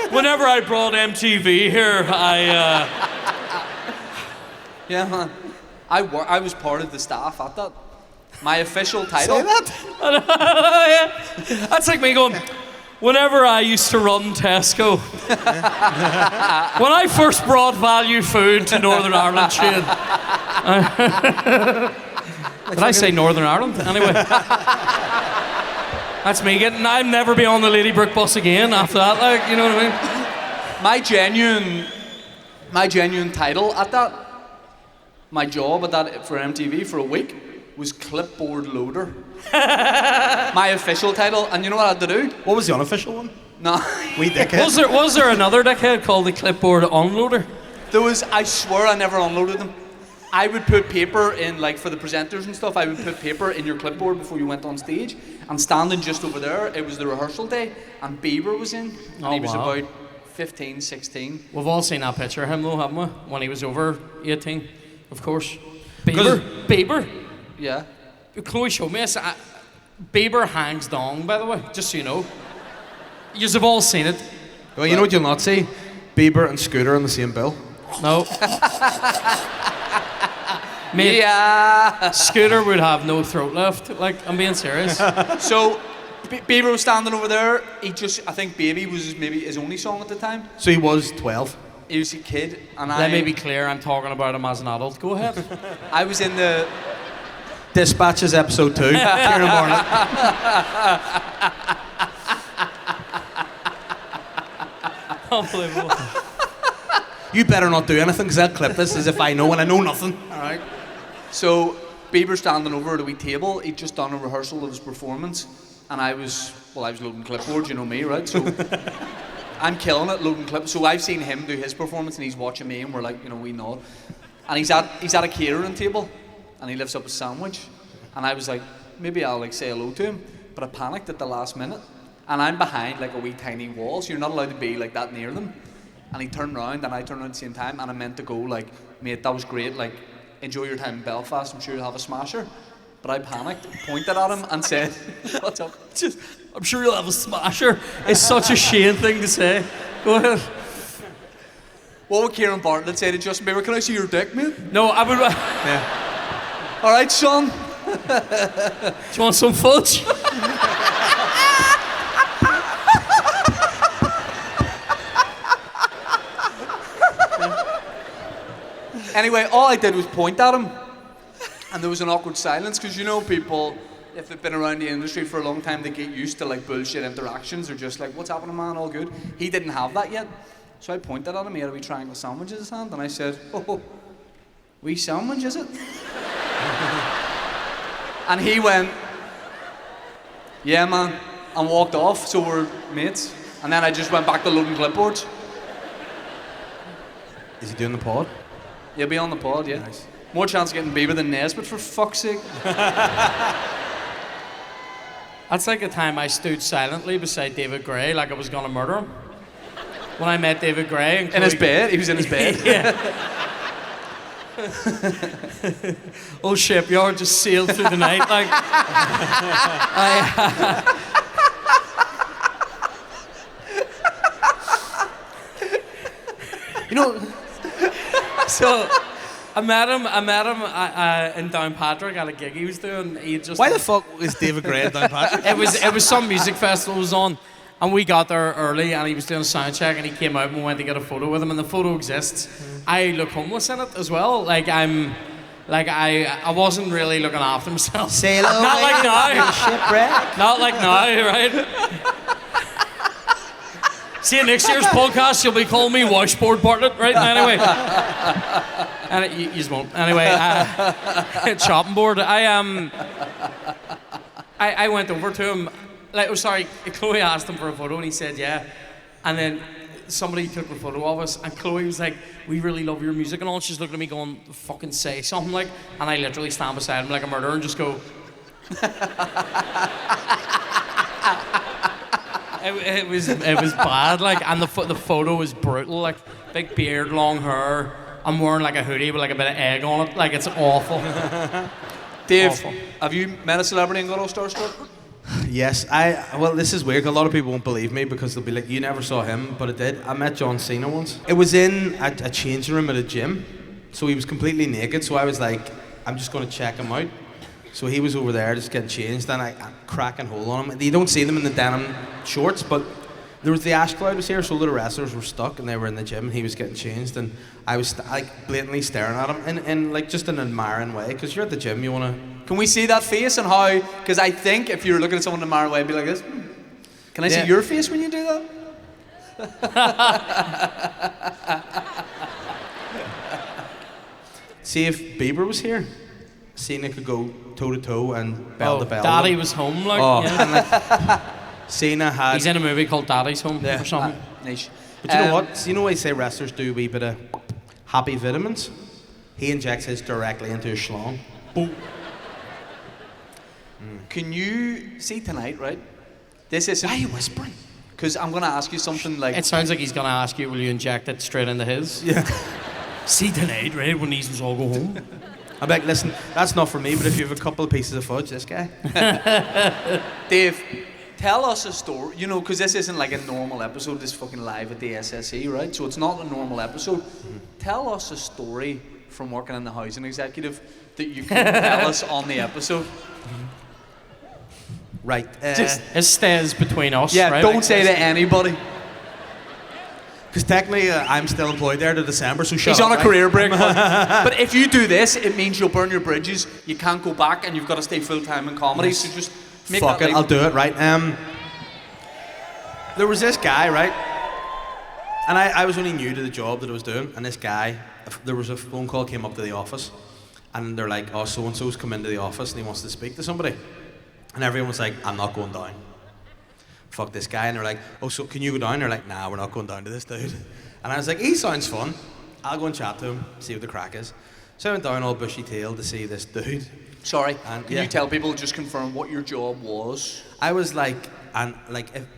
Whenever I brought MTV here, Yeah, man. I was part of the staff at that. My official title. Say that? Yeah. That's like me going, whenever I used to run Tesco, when I first brought value food to Northern Ireland, Shane. Did I say Northern Ireland? Anyway. That's me getting, I'll never be on the Ladybrook bus again after that, like, you know what I mean? My genuine title at that, my job at that for MTV for a week was clipboard loader. My official title, and you know what I had to do? What was the unofficial one? No. We dickhead. Was there another dickhead called the clipboard unloader? I swear I never unloaded them. I would put paper in, like for the presenters and stuff, I would put paper in your clipboard before you went on stage. And standing just over there, it was the rehearsal day, and Bieber was in, and he was wow. about 15, 16. We've all seen that picture of him though, haven't we? When he was over 18, of course. Bieber? Yeah. Chloe showed me this. Bieber hangs down, by the way, just so you know. Yous have all seen it. Well, you know what you'll not see? Bieber and Scooter on the same bill. No. Mate, Yeah. Scooter would have no throat left. Like, I'm being serious. So, Bieber was standing over there. I think Baby was maybe his only song at the time. So he was 12. He was a kid, and Let me be clear, I'm talking about him as an adult. Go ahead. I was in the... Dispatches episode 2. Kieran Barnett. Unbelievable. You better not do anything, because I'll clip this as if I know, and I know nothing. Alright. So, Bieber standing over at a wee table, he'd just done a rehearsal of his performance, and I was loading clipboards, you know me, right? So, I'm killing it, loading clips. So I've seen him do his performance, and he's watching me, and we're like, we nod. And he's at a catering table, and he lifts up a sandwich, and I was like, maybe I'll like say hello to him, but I panicked at the last minute, and I'm behind like a wee tiny wall, so you're not allowed to be like that near them. And he turned around, and I turned around at the same time, and I meant to go like, mate, that was great, like, enjoy your time in Belfast, I'm sure you'll have a smasher. But I panicked, pointed at him, and said, what's up? I'm sure you'll have a smasher. It's such a Shane thing to say. Go ahead. What would Kieran Bartlett say to Justin Bieber? Can I see your dick, mate? No, I would. Yeah. All right, son. Do you want some fudge? Anyway, all I did was point at him, and there was an awkward silence, because people, if they've been around the industry for a long time, they get used to like bullshit interactions. They're just like, what's happening, man? All good. He didn't have that yet. So I pointed at him, he had a wee triangle sandwich in his hand, and I said, oh, wee sandwich, is it? And he went, yeah, man, and walked off, so we're mates. And then I just went back to loading clipboards. Is he doing the pod? He'll be on the pod, yeah. Nice. More chance of getting Bieber than Nesbitt, for fuck's sake. That's like the time I stood silently beside David Gray like I was gonna murder him. When I met David Gray and In his bed? He was in his bed? Yeah. Old shipyard just sailed through the night like. So I met him in Downpatrick at a gig he was doing. Why the fuck is David Gray at Downpatrick? It was some music festival was on, and we got there early, and he was doing a sound check, and he came out and we went to get a photo with him, and the photo exists. I look homeless in it as well. I wasn't really looking after myself. Say hello, Not like now. Shipwreck. Not like now, right? See you next year's podcast. You'll be calling me Washboard Bartlett, right? Anyway, and you just won't. Anyway, chopping board. I went over to him. Chloe asked him for a photo, and he said yeah. And then somebody took a photo of us, and Chloe was like, "We really love your music and all." She's looking at me going, "Fucking say something," like. And I literally stand beside him like a murderer and just go. It was bad, like, and the photo was brutal, like, big beard, long hair. I'm wearing like a hoodie with like a bit of egg on it, like it's awful. Dave, Awful. have you met a celebrity and got all starstruck? Yes, well, this is weird. A lot of people won't believe me because they'll be like, you never saw him, but I did. I met John Cena once. It was in a changing room at a gym, so he was completely naked, so I was like, I'm just going to check him out. So he was over there just getting changed, and I cracking hole on him. You don't see them in the denim shorts, but there was the ash cloud was here, so the wrestlers were stuck, and they were in the gym, and he was getting changed, and I was blatantly staring at him in like just an admiring way, because you're at the gym, you want to. Can we see that face and how? Because I think if you're looking at someone in a married way, it'd be like this. Can I see your face when you do that? See if Bieber was here, Cena could go toe to toe and bell to bell. Daddy was home, like. Oh, Yeah. and like Cena had. He's in a movie called Daddy's Home or something. Nice. But you know what? So you know why I say wrestlers do a wee bit of happy vitamins? He injects his directly into his schlong. Boom. Can you see tonight, right? This isn't. Why are you whispering? Because I'm going to ask you something like. It sounds like he's gonna ask you, will you inject it straight into his? Yeah. See tonight, right, when these all go home. I'm like, listen, that's not for me, but if you have a couple of pieces of fudge, this guy. Dave, tell us a story, because this isn't like a normal episode, this fucking live at the SSE, right? So it's not a normal episode. Tell us a story from working in the housing executive that you can tell us on the episode. Right. It stays between us, Yeah, right? don't say to anybody. Because technically, I'm still employed there to December, so shut He's up, on a right? career break. But if you do this, it means you'll burn your bridges, you can't go back, and you've got to stay full-time in comedy, Yes. so just make Fuck that it, leap. I'll do it, right? There was this guy, right? And I was only new to the job that I was doing, and this guy, there was a phone call came up to the office, and they're like, oh, so-and-so's come into the office and he wants to speak to somebody. And everyone was like, I'm not going down. fuck this guy. And they're like, oh, so can you go down? They're like, nah, we're not going down to this dude. And I was like, he sounds fun. I'll go and chat to him, see what the crack is. So I went down all bushy-tailed to see this dude. Sorry, And, can you tell people, just confirm what your job was? I was like an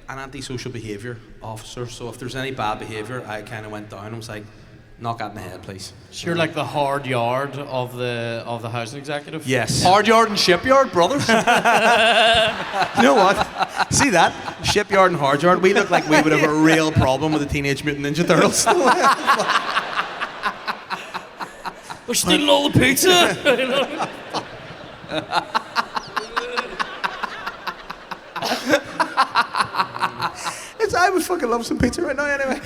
antisocial behaviour officer. So if there's any bad behaviour, I kind of went down and was like, knock out my head, please. So you're like the hard yard of the housing executive? Yes. Hard yard and shipyard, brothers. You know what? See that? Shipyard and hard yard. We look like we would have a real problem with the Teenage Mutant Ninja Turtles. We're stealing all the pizza! I would fucking love some pizza right now anyway.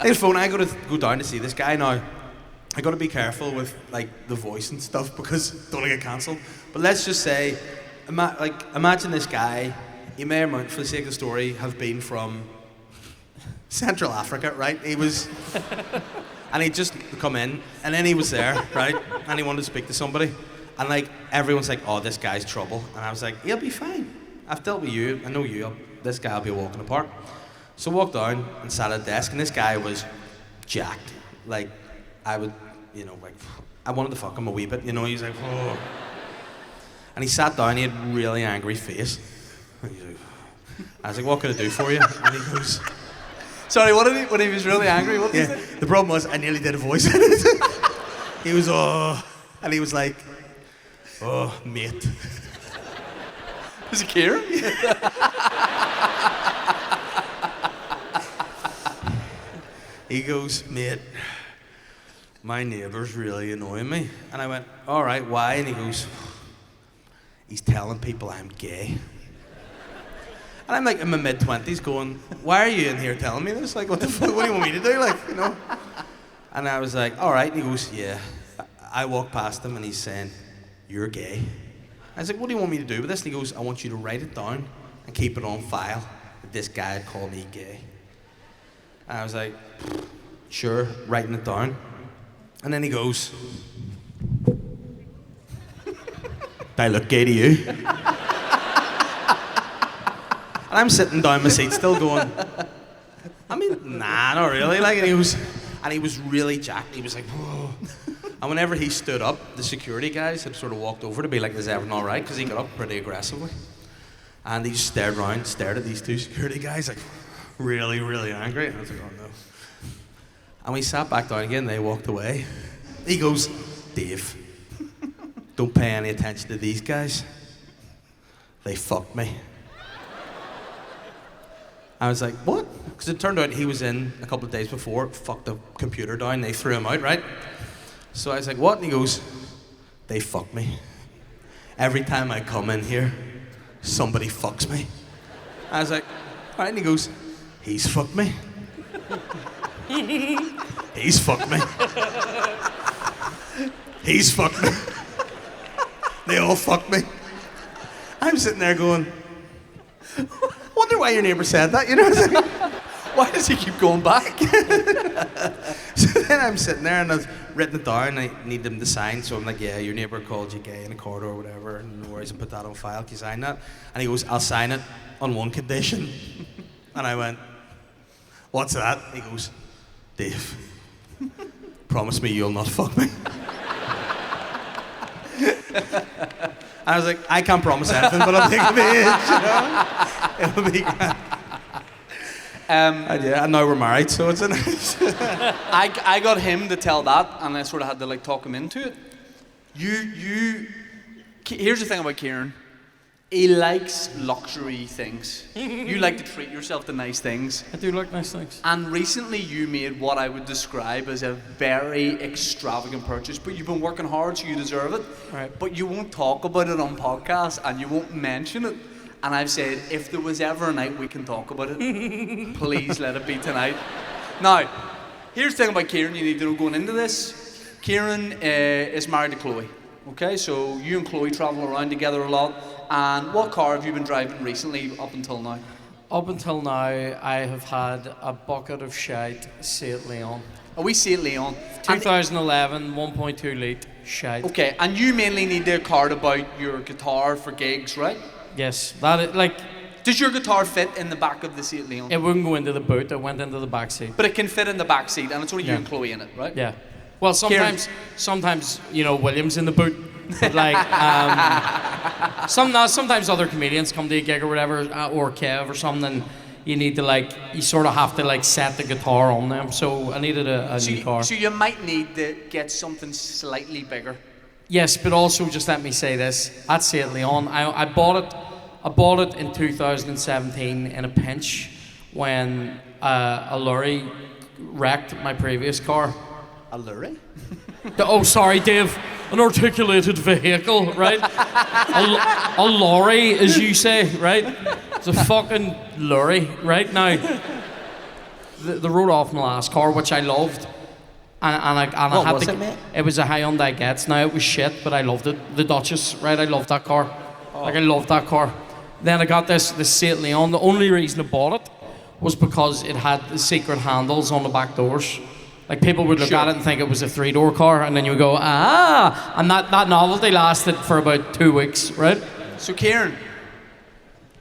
It's phone. I got to go down to see this guy now. I got to be careful with like the voice and stuff because don't want to get cancelled. But let's just say, imagine this guy. He may or may, for the sake of the story, have been from Central Africa, right? He was, and he'd just come in, and then he was there, right? And he wanted to speak to somebody, and like everyone's like, "Oh, this guy's trouble," and I was like, "He'll be fine. I've dealt with you. I know you. This guy will be a walk in the park." So I walked down and sat at a desk, and this guy was jacked. Like, I would, like, I wanted to fuck him a wee bit, he's like, oh. And he sat down, he had a really angry face. And he's like, I was like, what can I do for you? And he goes, Sorry, when he was really angry, what did he say? The problem was, I nearly did a voice. He was, oh, and he was like, oh, mate. Was it Kieran? He goes, mate, my neighbour's really annoying me. And I went, all right, why? And he goes, he's telling people I'm gay. And I'm like in my mid-20s going, why are you in here telling me this? Like, what the fuck, what do you want me to do? Like, And I was like, all right. And he goes, yeah. I walk past him and he's saying, you're gay. I was like, what do you want me to do with this? And he goes, I want you to write it down and keep it on file that this guy had called me gay. And I was like, sure, writing it down. And then he goes, do I look gay to you? And I'm sitting down my seat still going, I mean, nah, not really. Like, and he was really jacked. He was like, whoa. And whenever he stood up, the security guys had sort of walked over to be like, is everything all right? Because he got up pretty aggressively. And he just stared at these two security guys, like, really, really angry. And I was like, oh no. And we sat back down again, they walked away. He goes, Dave, don't pay any attention to these guys. They fucked me. I was like, what? Because it turned out he was in a couple of days before, fucked the computer down, they threw him out, right? So I was like, what? And he goes, they fuck me. Every time I come in here, somebody fucks me. I was like, all right. And he goes, he's fucked me. He's fucked me. He's fucked me. They all fucked me. I'm sitting there going, wonder why your neighbour said that, Why does he keep going back? So then I'm sitting there and I've written it down. I need them to sign, so I'm like, yeah, your neighbour called you gay in a corridor or whatever. No worries, I'll put that on file. Can you sign that? And he goes, I'll sign it on one condition. And I went, what's that? He goes, Dave, promise me you'll not fuck me. I was like, I can't promise anything, but I'll take the age, It'll be grand. And now we're married, so it's a nice. I got him to tell that, and I sort of had to talk him into it. Here's the thing about Kieran. He likes luxury things. You like to treat yourself to nice things. I do like nice things. And recently you made what I would describe as a very extravagant purchase, but you've been working hard, so you deserve it. Right. But you won't talk about it on podcasts, and you won't mention it. And I've said, if there was ever a night we can talk about it, please let it be tonight. Now, here's the thing about Kieran you need to know going into this. Kieran is married to Chloe. Okay, so you and Chloe travel around together a lot. And what car have you been driving recently up until now? Up until now, I have had a bucket of shite Seat Leon. Oh, we Seat Leon. 2011, 1.2 litre shite. Okay, and you mainly need a card about your guitar for gigs, right? Yes, that is, Does your guitar fit in the back of the Seat Leon? It wouldn't go into the boot. It went into the back seat. But it can fit in the back seat, and it's only you Yeah. and Chloe in it, right? Yeah. Well, sometimes William's in the boot. But like, sometimes other comedians come to a gig or whatever, or Kev or something. You need to you sort of have to set the guitar on them. So I needed a new car. So you might need to get something slightly bigger. Yes, but also just let me say this. At St. Leon, I bought it in 2017 in a pinch when a lorry wrecked my previous car. A lorry? Oh, sorry, Dave. An articulated vehicle, right? A lorry, as you say, right? It's a fucking lorry, right? Now, the road off my last car, which I loved. I had was to, it, mate? It was a Hyundai Getz. Now, it was shit, but I loved it. The Duchess, right? I loved that car. I loved that car. Then I got this St. Leon. The only reason I bought it was because it had the secret handles on the back doors. Like, people would look at it and think it was a 3-door car, and then you would go, ah! And that novelty lasted for about 2 weeks, right? So, Kieran,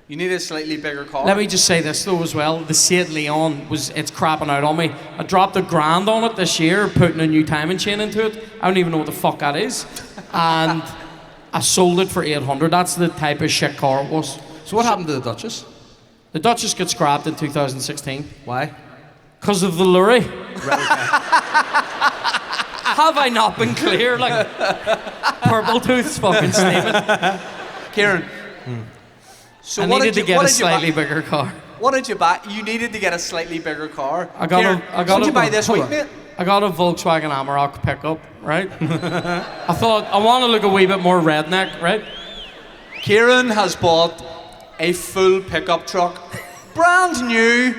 you need a slightly bigger car. Let me just say this, though, as well. The St. Leon, it's crapping out on me. I dropped $1,000 on it this year, putting a new timing chain into it. I don't even know what the fuck that is. And I sold it for $800. That's the type of shit car it was. So what happened to the Duchess? The Duchess got scrapped in 2016. Why? Because of the lorry. Have I not been clear? Like, Purple Tooth's fucking statement. Kieran. So I what needed did to get what a did you buy? slightly bigger car. What did you buy? You needed to get a slightly bigger car. What What did you buy this week, mate? I got a Volkswagen Amarok pickup, right? I thought, I want to look a wee bit more redneck, right? Kieran has bought a full pickup truck. Brand new.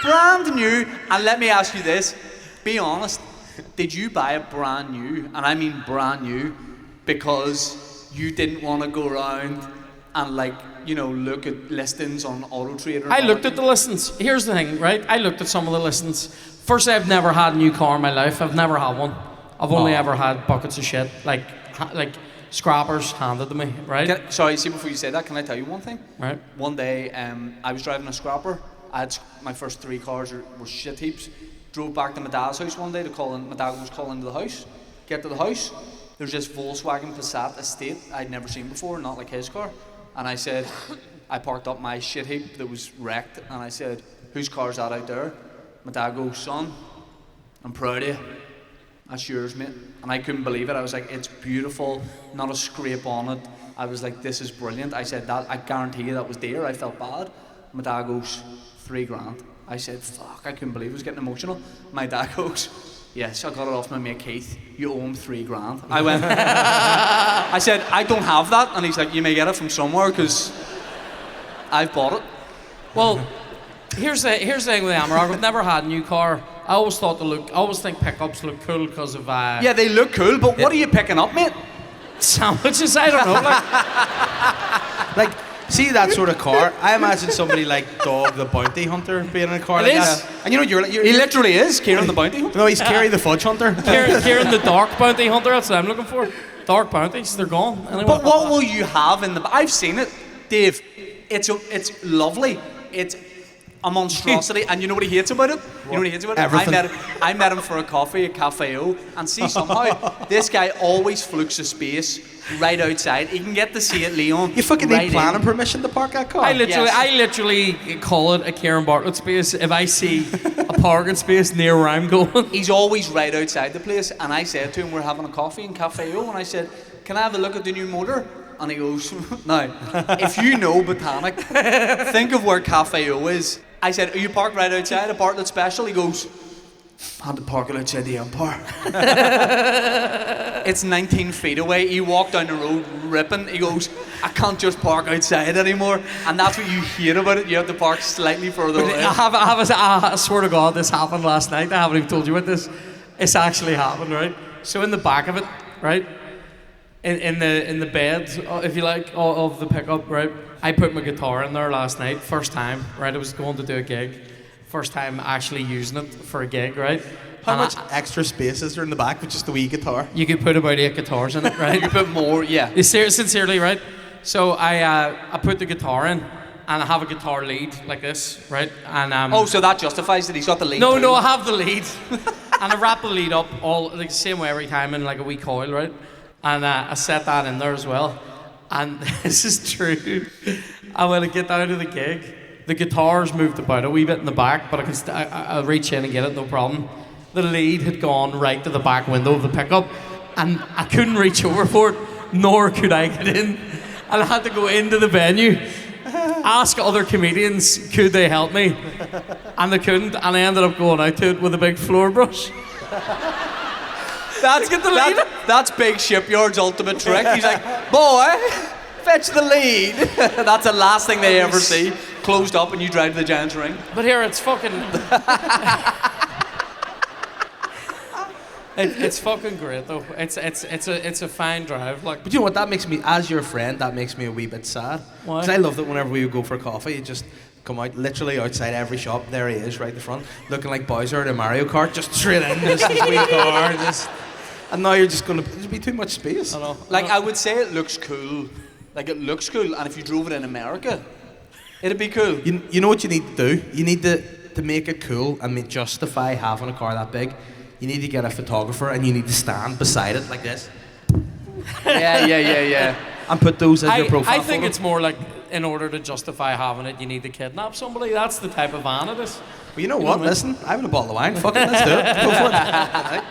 Brand new. And let me ask you this. Be honest. Did you buy it brand new? And I mean brand new. Because you didn't want to go around and look at listings on AutoTrader. I looked at the listings. Here's the thing, right? I looked at some of the listings. Firstly, I've never had a new car in my life. I've never had one. I've only ever had buckets of shit, like scrappers handed to me, right? Sorry, see, before you say that, can I tell you one thing? Right. One day, I was driving a scrapper. My first 3 cars were shit heaps. Drove back to my dad's house one day to call in. My dad was calling to the house. Get to the house, there's this Volkswagen Passat estate I'd never seen before, not like his car. And I said, I parked up my shit heap that was wrecked, and I said, whose car's that out there? My dad goes, son, I'm proud of you. That's yours, mate. And I couldn't believe it. I was like, it's beautiful, not a scrape on it. I was like, this is brilliant. I said, that I guarantee you that was dear. I felt bad. My dad goes, $3,000. I said, fuck, I couldn't believe it. I was getting emotional. My dad goes, yes, I got it off my mate Keith. You owe him $3,000. I went, I said, I don't have that. And he's like, you may get it from somewhere because I've bought it. Well, here's the thing with the Amarok. I've never had a new car. I always think pickups look cool because of yeah, they look cool, but what are you picking up, mate? sandwiches. I don't know. Like, see that sort of car? I imagine somebody like Dog the Bounty Hunter being in a car It like is. that. And you know, you're He literally is Kieran the Bounty Hunter. No, he's Kerry the Fudge Hunter. Kieran the Dark Bounty Hunter. That's what I'm looking for. Dark bounties. They're gone. Anyway. But what will you have in the? I've seen it, Dave. It's lovely. It's a monstrosity, and you know what he hates about it? You know what he hates about it? Everything. I met him for a coffee at Cafe O, and see somehow this guy always flukes a space right outside. He can get to see it, Leon. You fucking right need planning permission to park that car. I Yes. literally call it a Kieran Bartlett space if I see a parking space near where I'm going. He's always right outside the place, and I said to him, we're having a coffee in Cafe O, and I said, can I have a look at the new motor? And he goes, now, if you know Botanic, think of where Cafe O is. I said, are you parked right outside a Bartlett Special? He goes, I had to park it outside the Empire. It's 19 feet away. He walked down the road ripping. He goes, I can't just park outside anymore. And that's what you hate about it. You have to park slightly further away. I swear to God, this happened last night. I haven't even told you about this. It's actually happened, right? So in the back of it, right? In the bed, if you like, of the pickup, right? I put my guitar in there last night, first time, right? I was going to do a gig, first time actually using it for a gig, right? How And much extra space is there in the back with just a wee guitar? you could put about 8 guitars in it, right? You put more, yeah. Sincerely, right? So I put the guitar in, and I have a guitar lead like this, right? And Oh, so that justifies that he's got the lead. no, too. no, I have the lead, and I wrap the lead up all like the same way every time in like a wee coil, right? And I set that in there as well. And this is true. And when I get down to the gig, the guitar's moved about a wee bit in the back, but I'll reach in and get it, no problem. The lead had gone right to the back window of the pickup, and I couldn't reach over for it, nor could I get in. And I had to go into the venue, ask other comedians, could they help me? And they couldn't, and I ended up going out to it with a big floor brush. That's Big Shipyard's ultimate trick. He's like, boy, fetch the lead. That's the last thing they ever see. Closed up and you drive to the Giants ring. But here it's fucking... it's fucking great though. It's a fine drive. Like, But you know what? That makes me, as your friend, that makes me a wee bit sad. Why? Because I love that whenever we would go for coffee, you just come out literally outside every shop. There he is, right in the front, looking like Bowser in a Mario Kart, just straight in this wee car. And now you're just gonna. There's be too much space. I know. Like, I would say it looks cool. Like, it looks cool, and if you drove it in America, it'd be cool. You know what you need to do? You need to make it cool and justify having a car that big. You need to get a photographer and you need to stand beside it like this. Yeah. And put those as your profile I think photo. it's more like, in order to justify having it, you need to kidnap somebody. That's the type of van it is. Well, you know what? Listen, I have a bottle of wine. Fuck it, let's do it. Go for it.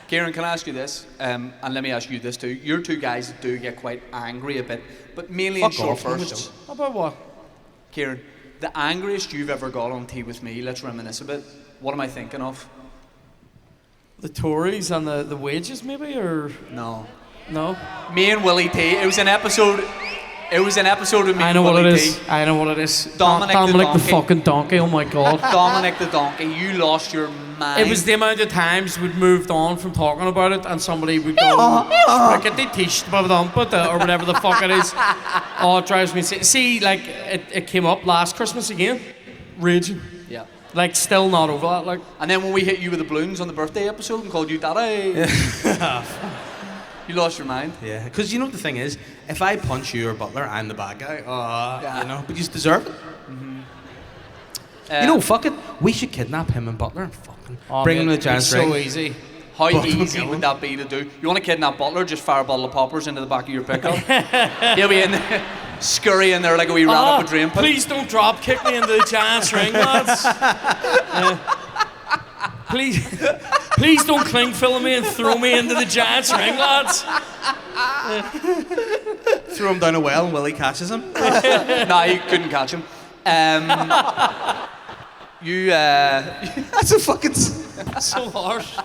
Kieran, can I ask you this? And let me ask you this too. You're two guys that do get quite angry a bit, but mainly in Fuck short off, no, we bursts. About what? Kieran, the angriest you've ever got on Tea With Me, let's reminisce a bit. What am I thinking of? The Tories and the wages, maybe, or No. no? Me and Willie T. It was an episode with me I and know what Willie it T. is. I know what it is. Dominic the Dominic the donkey. fucking donkey. Oh my god. Dominic the Donkey, you lost your mind. It was the amount of times we'd moved on from talking about it, and somebody would go, or whatever the fuck it is. Oh, it drives me insane. See, like, it came up last Christmas again. Raging. Yeah. Like, still not over that, like. And then when we hit you with the balloons on the birthday episode and called you Daddy, you lost your mind. Yeah, because you know what the thing is, if I punch you or Butler, I'm the bad guy. Yeah. You know, but you just deserve it. You know, fuck it. We should kidnap him and Butler and fucking bring him to the Giants ring. So easy. How But- easy would that be to do? You want to kidnap Butler? Just fire a bottle of poppers into the back of your pickup. He'll be in there, scurry in there like a wee rat up a drain pipe. Please don't drop kick me into the Giants ring, lads. Please don't cling film me and throw me into the Giants ring, lads. Throw him down a well and Willie catches him. Nah, you couldn't catch him. That's a fucking... So harsh.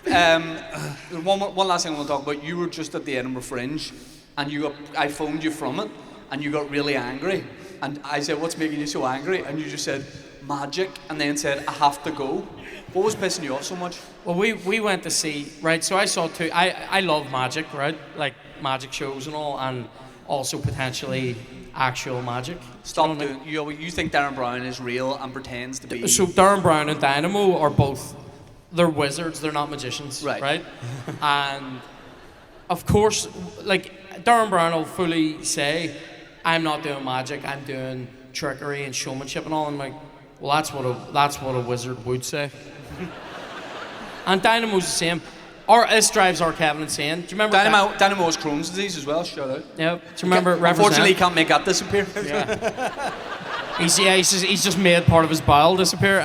One last thing I want to talk about. You were just at the Edinburgh Fringe, and I phoned you from it, and you got really angry. And I said, "What's making you so angry?" And you just said, "Magic," and then said, "I have to go." What was pissing you off so much? Well, we went to see, right, so I saw two, I love magic, right, like magic shows and all, and also potentially actual magic. Stop You know what I mean? doing. You think Darren Brown is real and pretends to be. So Darren Brown and Dynamo are both, they're wizards, they're not magicians, Right. And of course, like Darren Brown will fully say, I'm not doing magic, I'm doing trickery and showmanship and all. And I'm like, well, that's what a wizard would say. And Dynamo's the same. This drives our Kevin insane. Do you remember Dynamo has Crohn's disease as well. Shout out. Yeah. Do you remember? Unfortunately, he can't make that disappear. Yeah. He's just made part of his bowel disappear.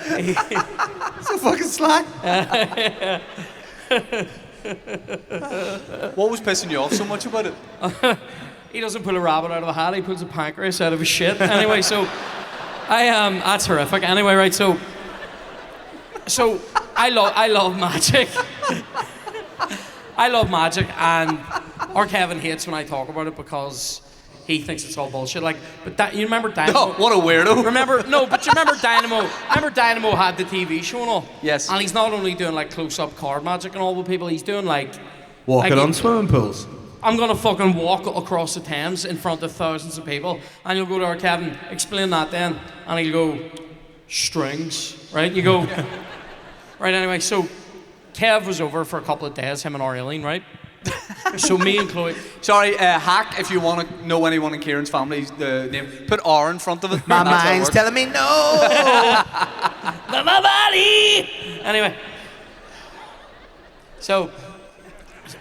It's a fucking slack. What was pissing you off so much about it? He doesn't pull a rabbit out of a hat. He pulls a pancreas out of his shit. Anyway, so that's horrific. Anyway, right, so I love magic. I love magic, and our Kevin hates when I talk about it because he thinks it's all bullshit. Like, but you remember Dynamo? Oh, what a weirdo. But you remember Dynamo? Remember Dynamo had the TV show and all? Yes. And he's not only doing like close-up card magic and all with people, he's doing like Walking like, on swimming pools. I'm gonna fucking walk across the Thames in front of thousands of people, and you'll go to our Kevin, explain that then, and he'll go, strings, right? You go, right, anyway, so Kev was over for a couple of days, him and Arlene, right? So me and Chloe. Sorry, hack, if you want to know anyone in Kieran's family, the name, put R in front of it. My and that's how it mind's works. telling me no. My body! Anyway. So,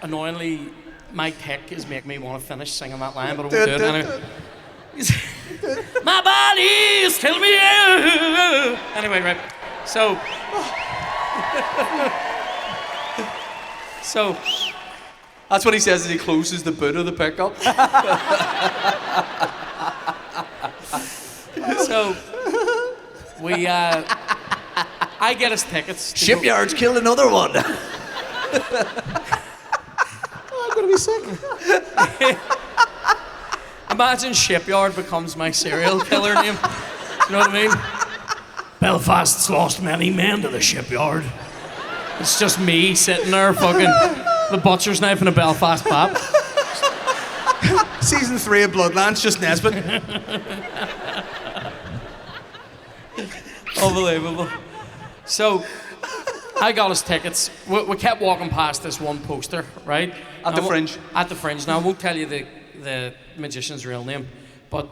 annoyingly, my tick is making me want to finish singing that line, but I won't do it anyway. My body is telling me. Anyway, right. So. So. That's what he says as he closes the boot of the pickup. So. We, I get us tickets. to Shipyard's killed another one. I'm gonna be sick. Imagine Shipyard becomes my serial killer name. You know what I mean? Belfast's lost many men to the shipyard. It's just me sitting there, fucking the butcher's knife and a Belfast pap. Season 3 of Bloodlands, just Nesbitt. Unbelievable. So, I got us tickets. We kept walking past this one poster, right? At the Fringe. At the Fringe. Now, I won't tell you the magician's real name, but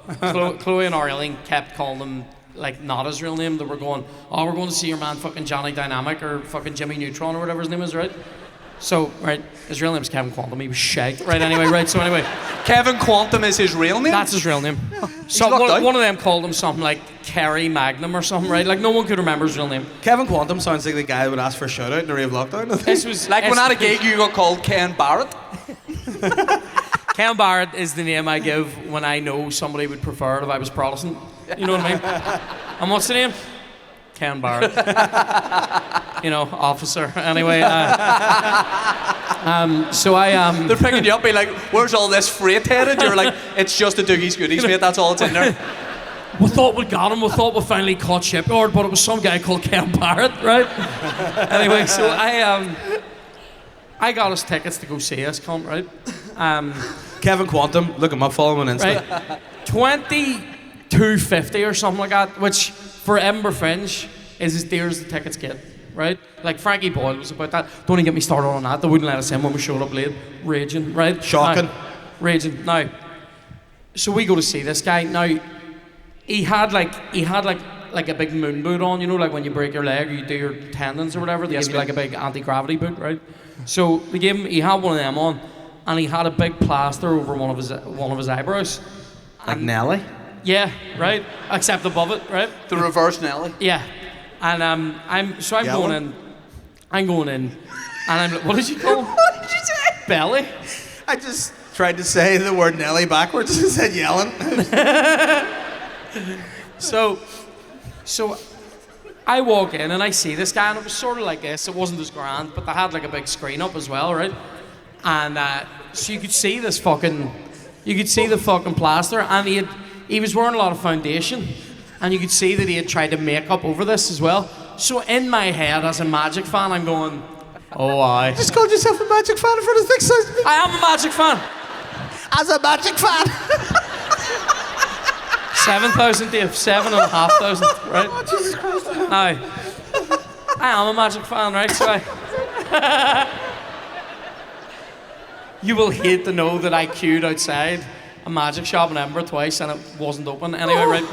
Chloe and Arlene kept calling him, like, not his real name. They were going, oh, we're going to see your man fucking Johnny Dynamic or fucking Jimmy Neutron or whatever his name is, right? So, right, his real name's Kevin Quantum. He was shite. Right, anyway, right, so anyway. Kevin Quantum is his real name? That's his real name. So lucked out. one of them called him something like Kerry Magnum or something, right? Like, no one could remember his real name. Kevin Quantum sounds like the guy that would ask for a shout out in the Rave Lockdown. This was Like when at a gig you got called Ken Barrett? Ken Barrett is the name I give when I know somebody would prefer it if I was Protestant. You know what I mean? And what's the name? Ken Barrett. You know, officer. Anyway, so I They're picking you up, be like, where's all this freight headed? You're like, it's just a Doogie's Goodies, mate, that's all it's in there. we thought we got him. We thought we finally caught Shipyard, but it was some guy called Ken Barrett, right? Anyway, so I got us tickets to go see us, cunt, right? Kevin Quantum, look him up, follow him on Insta. Right, $22.50 or something like that, which for Edinburgh Fringe is as dear as the tickets get, right? Like Frankie Boyle was about that. Don't even get me started on that. They wouldn't let us in when we showed up late, raging, right? Shocking. Now, raging. Now, so we go to see this guy. Now, he had like a big moon boot on, you know, like when you break your leg or you do your tendons or whatever. They give you like a big anti-gravity boot, right? So they gave him. He had one of them on, and he had a big plaster over one of his eyebrows. Like Nelly? Yeah, right. Except above it, right? The reverse Nelly. Yeah, and I'm Yellow? going in. I'm going in, and I'm like, what did you call? What did you say? Belly. I just tried to say the word Nelly backwards and said yelling. So I walk in and I see this guy, and it was sort of like this. It wasn't as grand, but they had like a big screen up as well, right? And so you could see the fucking plaster, and he was wearing a lot of foundation, and you could see that he had tried to make up over this as well. So in my head, as a Magic fan, I'm going, oh, I Just called yourself a Magic fan in front of 6,000 people. am a Magic fan. As a Magic fan. 7,000, Dave. 7,500, right? Oh, Jesus Christ. Now, I am a Magic fan, right? So you will hate to know that I queued outside a magic shop in Edinburgh twice and it wasn't open. Anyway, right?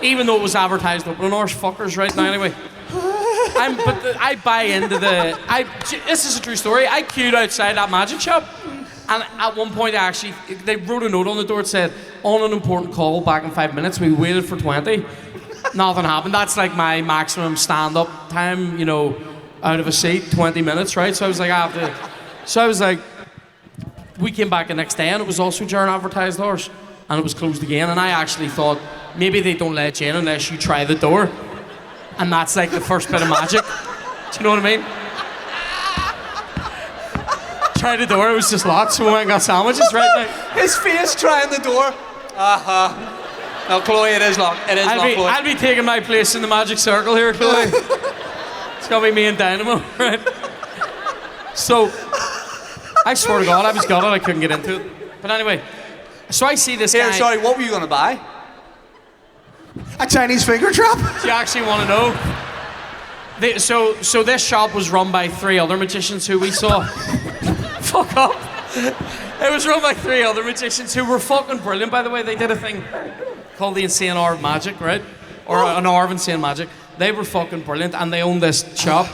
Even though it was advertised open hours, fuckers, right? Now, anyway. I buy into this is a true story. I queued outside that magic shop, and at one point they wrote a note on the door that said, on an important call back in 5 minutes. We waited for 20. Nothing happened. That's like my maximum stand-up time, you know, out of a seat, 20 minutes, right? So I was like, we came back the next day and it was also during advertised hours and it was closed again, and I actually thought maybe they don't let you in unless you try the door, and that's like the first bit of magic. Do you know what I mean? Tried the door, it was just locked, so we went and got sandwiches right now. His face trying the door. No, Chloe, it is locked. It is locked, Chloe. I'll be taking my place in the magic circle here, Chloe. It's gonna be me and Dynamo, right? So, I swear to God, I was gutted, I couldn't get into it. But anyway, so I see this guy. Here, sorry, what were you going to buy? A Chinese finger trap? Do you actually want to know? So this shop was run by 3 other magicians who we saw. Fuck up. It was run by 3 other magicians who were fucking brilliant. By the way, they did a thing called the Insane Hour of Magic, right? Or an hour of insane magic. They were fucking brilliant, and they owned this shop,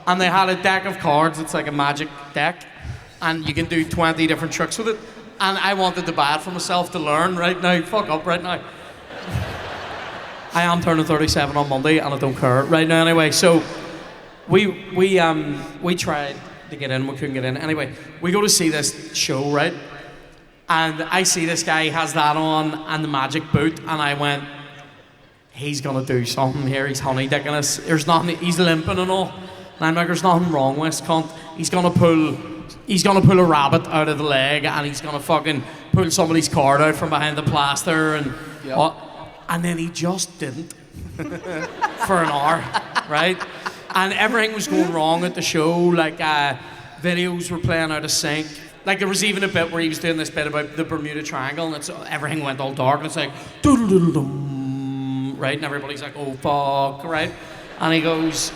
and they had a deck of cards. It's like a magic deck, and you can do 20 different tricks with it. And I wanted to buy it for myself to learn right now. Fuck up right now. I am turning 37 on Monday, and I don't care right now anyway. So we tried to get in, we couldn't get in. Anyway, we go to see this show, right? And I see this guy has that on and the magic boot, and I went, he's gonna do something here. He's honey dicking us. There's nothing. He's limping and all. And I'm like, there's nothing wrong with this cunt. He's gonna pull a rabbit out of the leg, and he's gonna fucking pull somebody's card out from behind the plaster, and and then he just didn't for an hour, right? And everything was going wrong at the show. Like videos were playing out of sync. Like there was even a bit where he was doing this bit about the Bermuda Triangle, and everything went all dark, and it's like doodle-doodle-dum, right? And everybody's like, oh fuck, right? And he's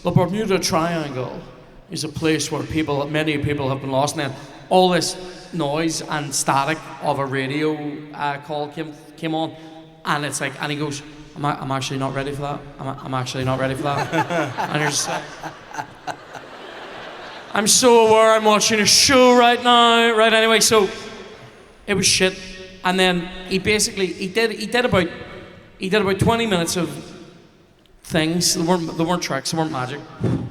the Bermuda Triangle is a place where many people have been lost. And then all this noise and static of a radio call came on, and it's like, and he goes, I'm actually not ready for that. I'm actually not ready for that. And you're just like, I'm so aware I'm watching a show right now, right? Anyway, so it was shit. And then he did about 20 minutes of things. They weren't tricks, they weren't magic.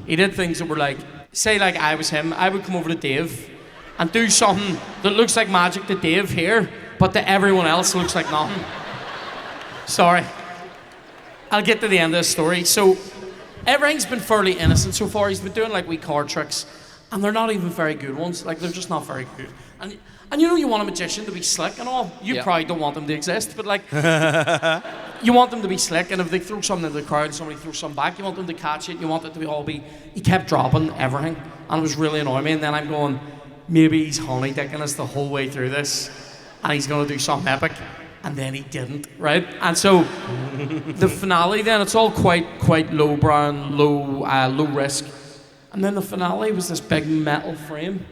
He did things that were like, say like I was him, I would come over to Dave and do something that looks like magic to Dave here, but to everyone else looks like nothing. Sorry. I'll get to the end of the story. So everything's been fairly innocent so far. He's been doing like wee card tricks, and they're not even very good ones. Like they're just not very good. And you know you want a magician to be slick and all. You probably don't want them to exist, but like you want them to be slick. And if they throw something into the crowd, and somebody throws something back, you want them to catch it. You want it to all be. He kept dropping everything, and it was really annoying me. And then I'm going, maybe he's honey dicking us the whole way through this, and he's gonna do something epic. And then he didn't, right? And so the finale then, it's all quite low risk. And then the finale was this big metal frame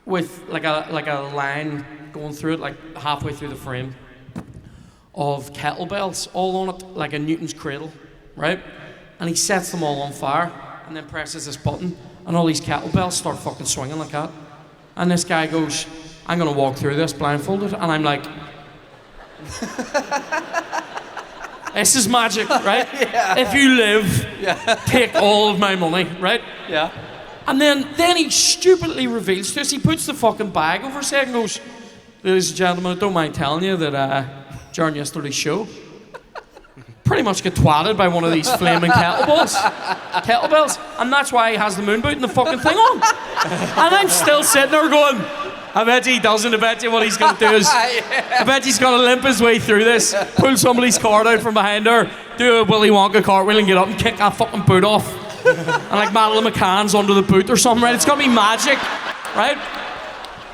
with like a line going through it, like halfway through the frame, of kettlebells all on it, like a Newton's cradle, right? And he sets them all on fire and then presses this button, and all these kettlebells start fucking swinging like that. And this guy goes, I'm gonna walk through this blindfolded. And I'm like, this is magic, right? Yeah. If you live, take all of my money, right? Yeah. And then he stupidly reveals to us, he puts the fucking bag over his head and goes, ladies and gentlemen, I don't mind telling you that during yesterday's show, pretty much get twatted by one of these flaming kettlebells, and that's why he has the moon boot and the fucking thing on. And I'm still sitting there going, I bet he doesn't. I bet you what he's going to do is, I bet he's going to limp his way through this, pull somebody's card out from behind her, do a Willy Wonka cartwheel and get up and kick that fucking boot off. And like Madeline McCann's under the boot or something, right? It's going to be magic, right?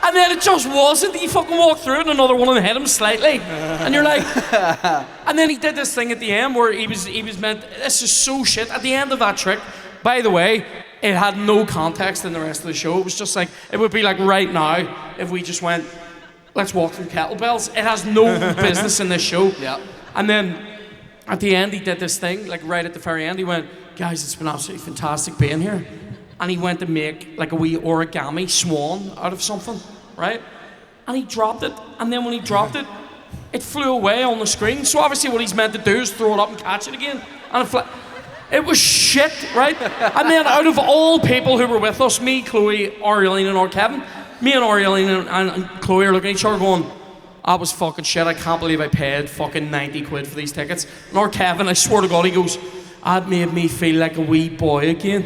And then it just wasn't. He fucking walked through it and another one hit him slightly. And you're like, and then he did this thing at the end where he was meant, this is so shit. At the end of that trick, by the way, it had no context in the rest of the show. It was just like, it would be like right now if we just went, let's walk through kettlebells. It has no business in this show. Yeah. And then at the end, he did this thing, like right at the very end, he went, guys, it's been absolutely fantastic being here. And he went to make like a wee origami swan out of something, right? And he dropped it. And then when he dropped it, it flew away on the screen. So obviously what he's meant to do is throw it up and catch it again. And it was shit, right? And then out of all people who were with us, me, Chloe, Arielene and Kevin, me and Arielene and Chloe are looking at each other going, that was fucking shit. I can't believe I paid fucking 90 quid for these tickets. And Kevin, I swear to God, he goes, that made me feel like a wee boy again.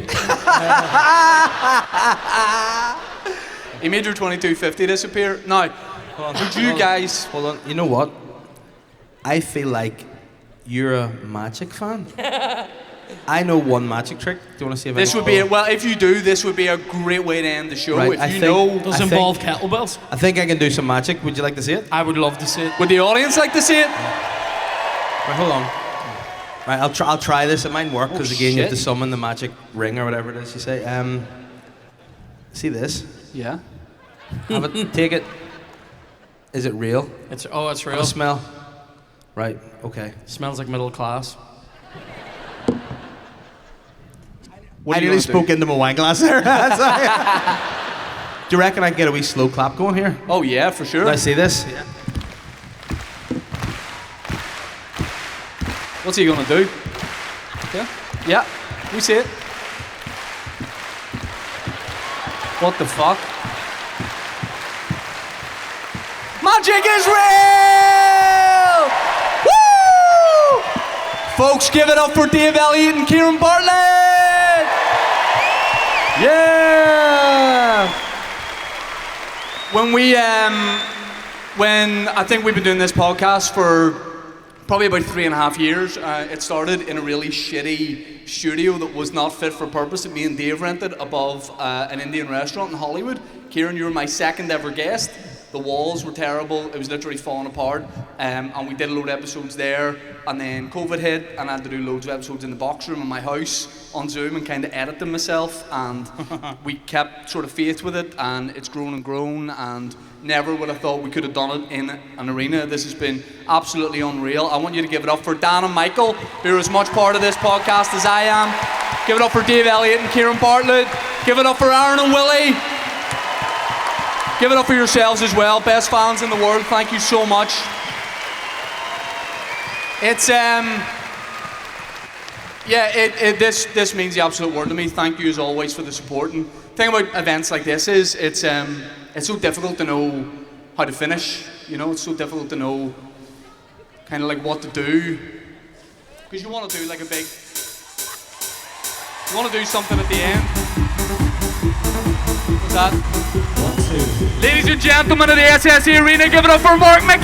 He made your 2250 disappear. Now, would you guys... Hold on, you know what? I feel like you're a magic fan. I know one magic trick. Do you want to see if This would be, well, if you do, this would be a great way to end the show. Right, if I you think- know... Does it involve kettlebells? I think I can do some magic. Would you like to see it? I would love to see it. Would the audience like to see it? Right, hold on. Right, I'll try this. It might work because again, you have to shit. summon the magic ring or whatever it is you say. See this? Yeah. Have it. Take it. Is it real? It's Have real. a smell. Right. Okay. Smells like middle class. What I are you nearly gonna do? spoke into my wine glass there. Do you reckon I can get a wee slow clap going here? Oh yeah, for sure. Can I see this? What's he gonna do? Yeah. Yeah. We see it. What the fuck? Magic is real! Woo! Folks, give it up for Dave Elliott and Kieran Bartlett! Yeah! When I think we've been doing this podcast for probably about 3.5 years. It started in a really shitty studio that was not fit for purpose that me and Dave rented above an Indian restaurant in Hollywood. Kieran, you were my second ever guest. The walls were terrible. It was literally falling apart. And we did a load of episodes there. And then COVID hit, and I had to do loads of episodes in the box room in my house on Zoom and kind of edit them myself. And we kept sort of faith with it, and it's grown and grown. And never would have thought we could have done it in an arena. This has been absolutely unreal. I want you to give it up for Dan and Michael, who are as much part of this podcast as I am. Give it up for Dave Elliott and Kieran Bartlett. Give it up for Aaron and Willie. Give it up for yourselves as well. Best fans in the world. Thank you so much. It's this means the absolute world to me. Thank you as always for the support. And the thing about events like this is it's so difficult to know how to finish. You know, it's so difficult to know kind of like what to do, because you want to do like you want to do something at the end. What's that? 1, 2. Ladies and gentlemen of the SSE Arena, give it up for Mark McKeon!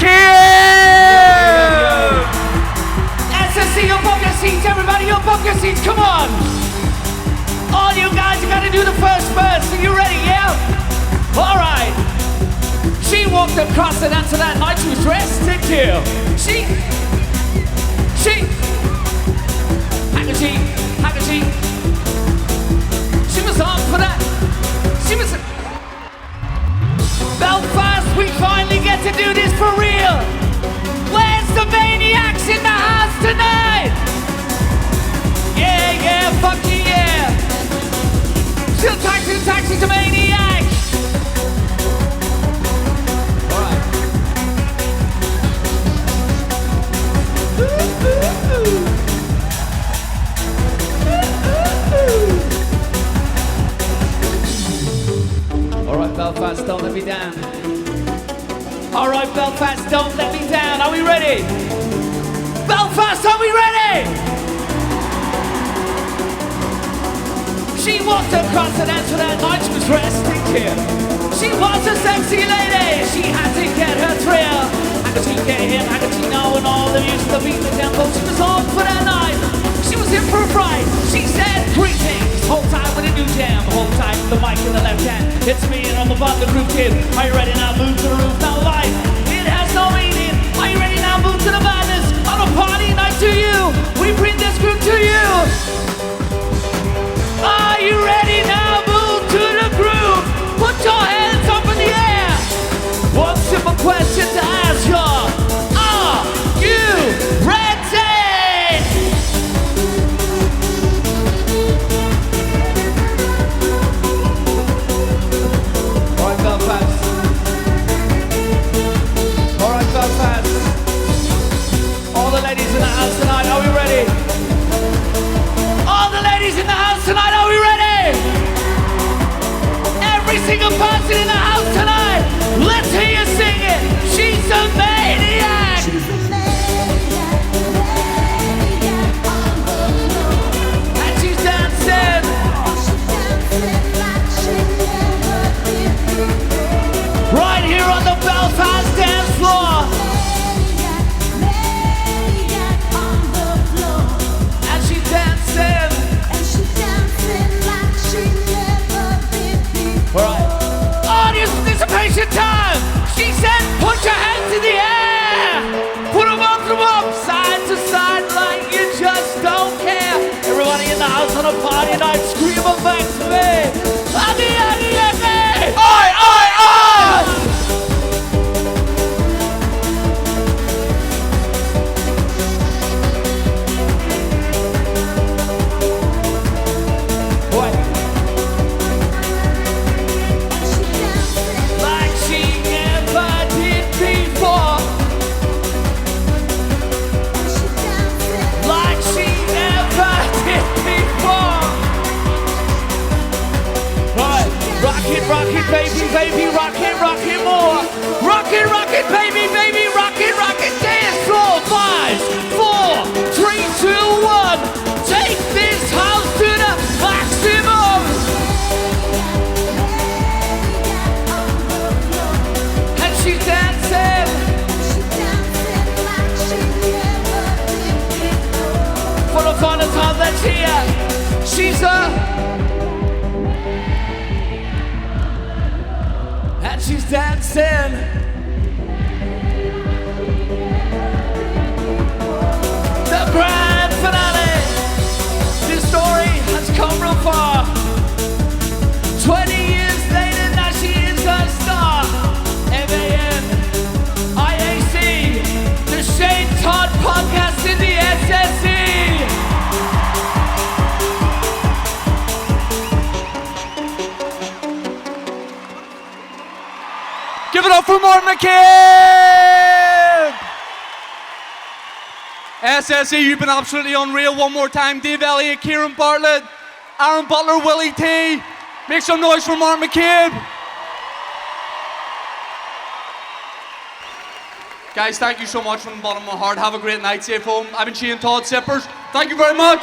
SSE, above your seats, everybody, above your seats, come on! All you guys are gonna do the first verse. Are you ready, yeah? Alright. She walked across the dance that night, she was dressed in teal. Haggerty. She was on for that. She was... Belfast, we finally get to do this for real. Where's the maniacs in the house tonight? Yeah, fuck yeah. Still taxi to maniac. Alright. Alright, Belfast, don't let me down. Alright, Belfast, don't let me down. Are we ready? Belfast, are we ready? She walked across the dance for that night, she was dressed in teal. She was a sexy lady, she had to get her thrill. Haggerty get him, Haggerty know, and all the music, the beat, the tempo. She was on for that night, she was in for a fright. She said greetings, hold tight with a new jam. Hold tight with the mic in the left hand. It's me and I'm above the groove kid. Are you ready now? Move to the roof, now life, it has no meaning. Are you ready now? Move to the madness. On a party night to you, we bring this group to you. Are you ready now? Move to the groove. Put your hands up in the air. One simple question to ask you. Are you ready? Alright, Belfast. Alright, Belfast. All the ladies in the house tonight, are we ready? All the ladies in the house tonight, are we ready? Every single person in the house tonight, let's hear you sing it. She's a maniac. And she's dancing. Right here on the Belfast dance floor. And she's dancing. Alright. Audience participation time! She said, put your hands in the air! Put them up, side to side like you just rock it, baby, baby, rock it more. Rock it, baby, baby, rock it, dance floor. 5, 4, 3, 2, 1. Take this house to the maximum. And she's dancing. For the final time that's here. She's and she's dancing. The grand finale. This story has come real far. 20 years later, now she is a star. MAN-IAC, the Shane Todd podcast in the SSE. Give it up for Mark McCabe! SSE, you've been absolutely unreal. One more time, Dave Elliott, Kieran Bartlett, Aaron Butler, Willie T. Make some noise for Mark McCabe. Guys, thank you so much from the bottom of my heart. Have a great night, safe home. I've been Shane Todd Sippers. Thank you very much.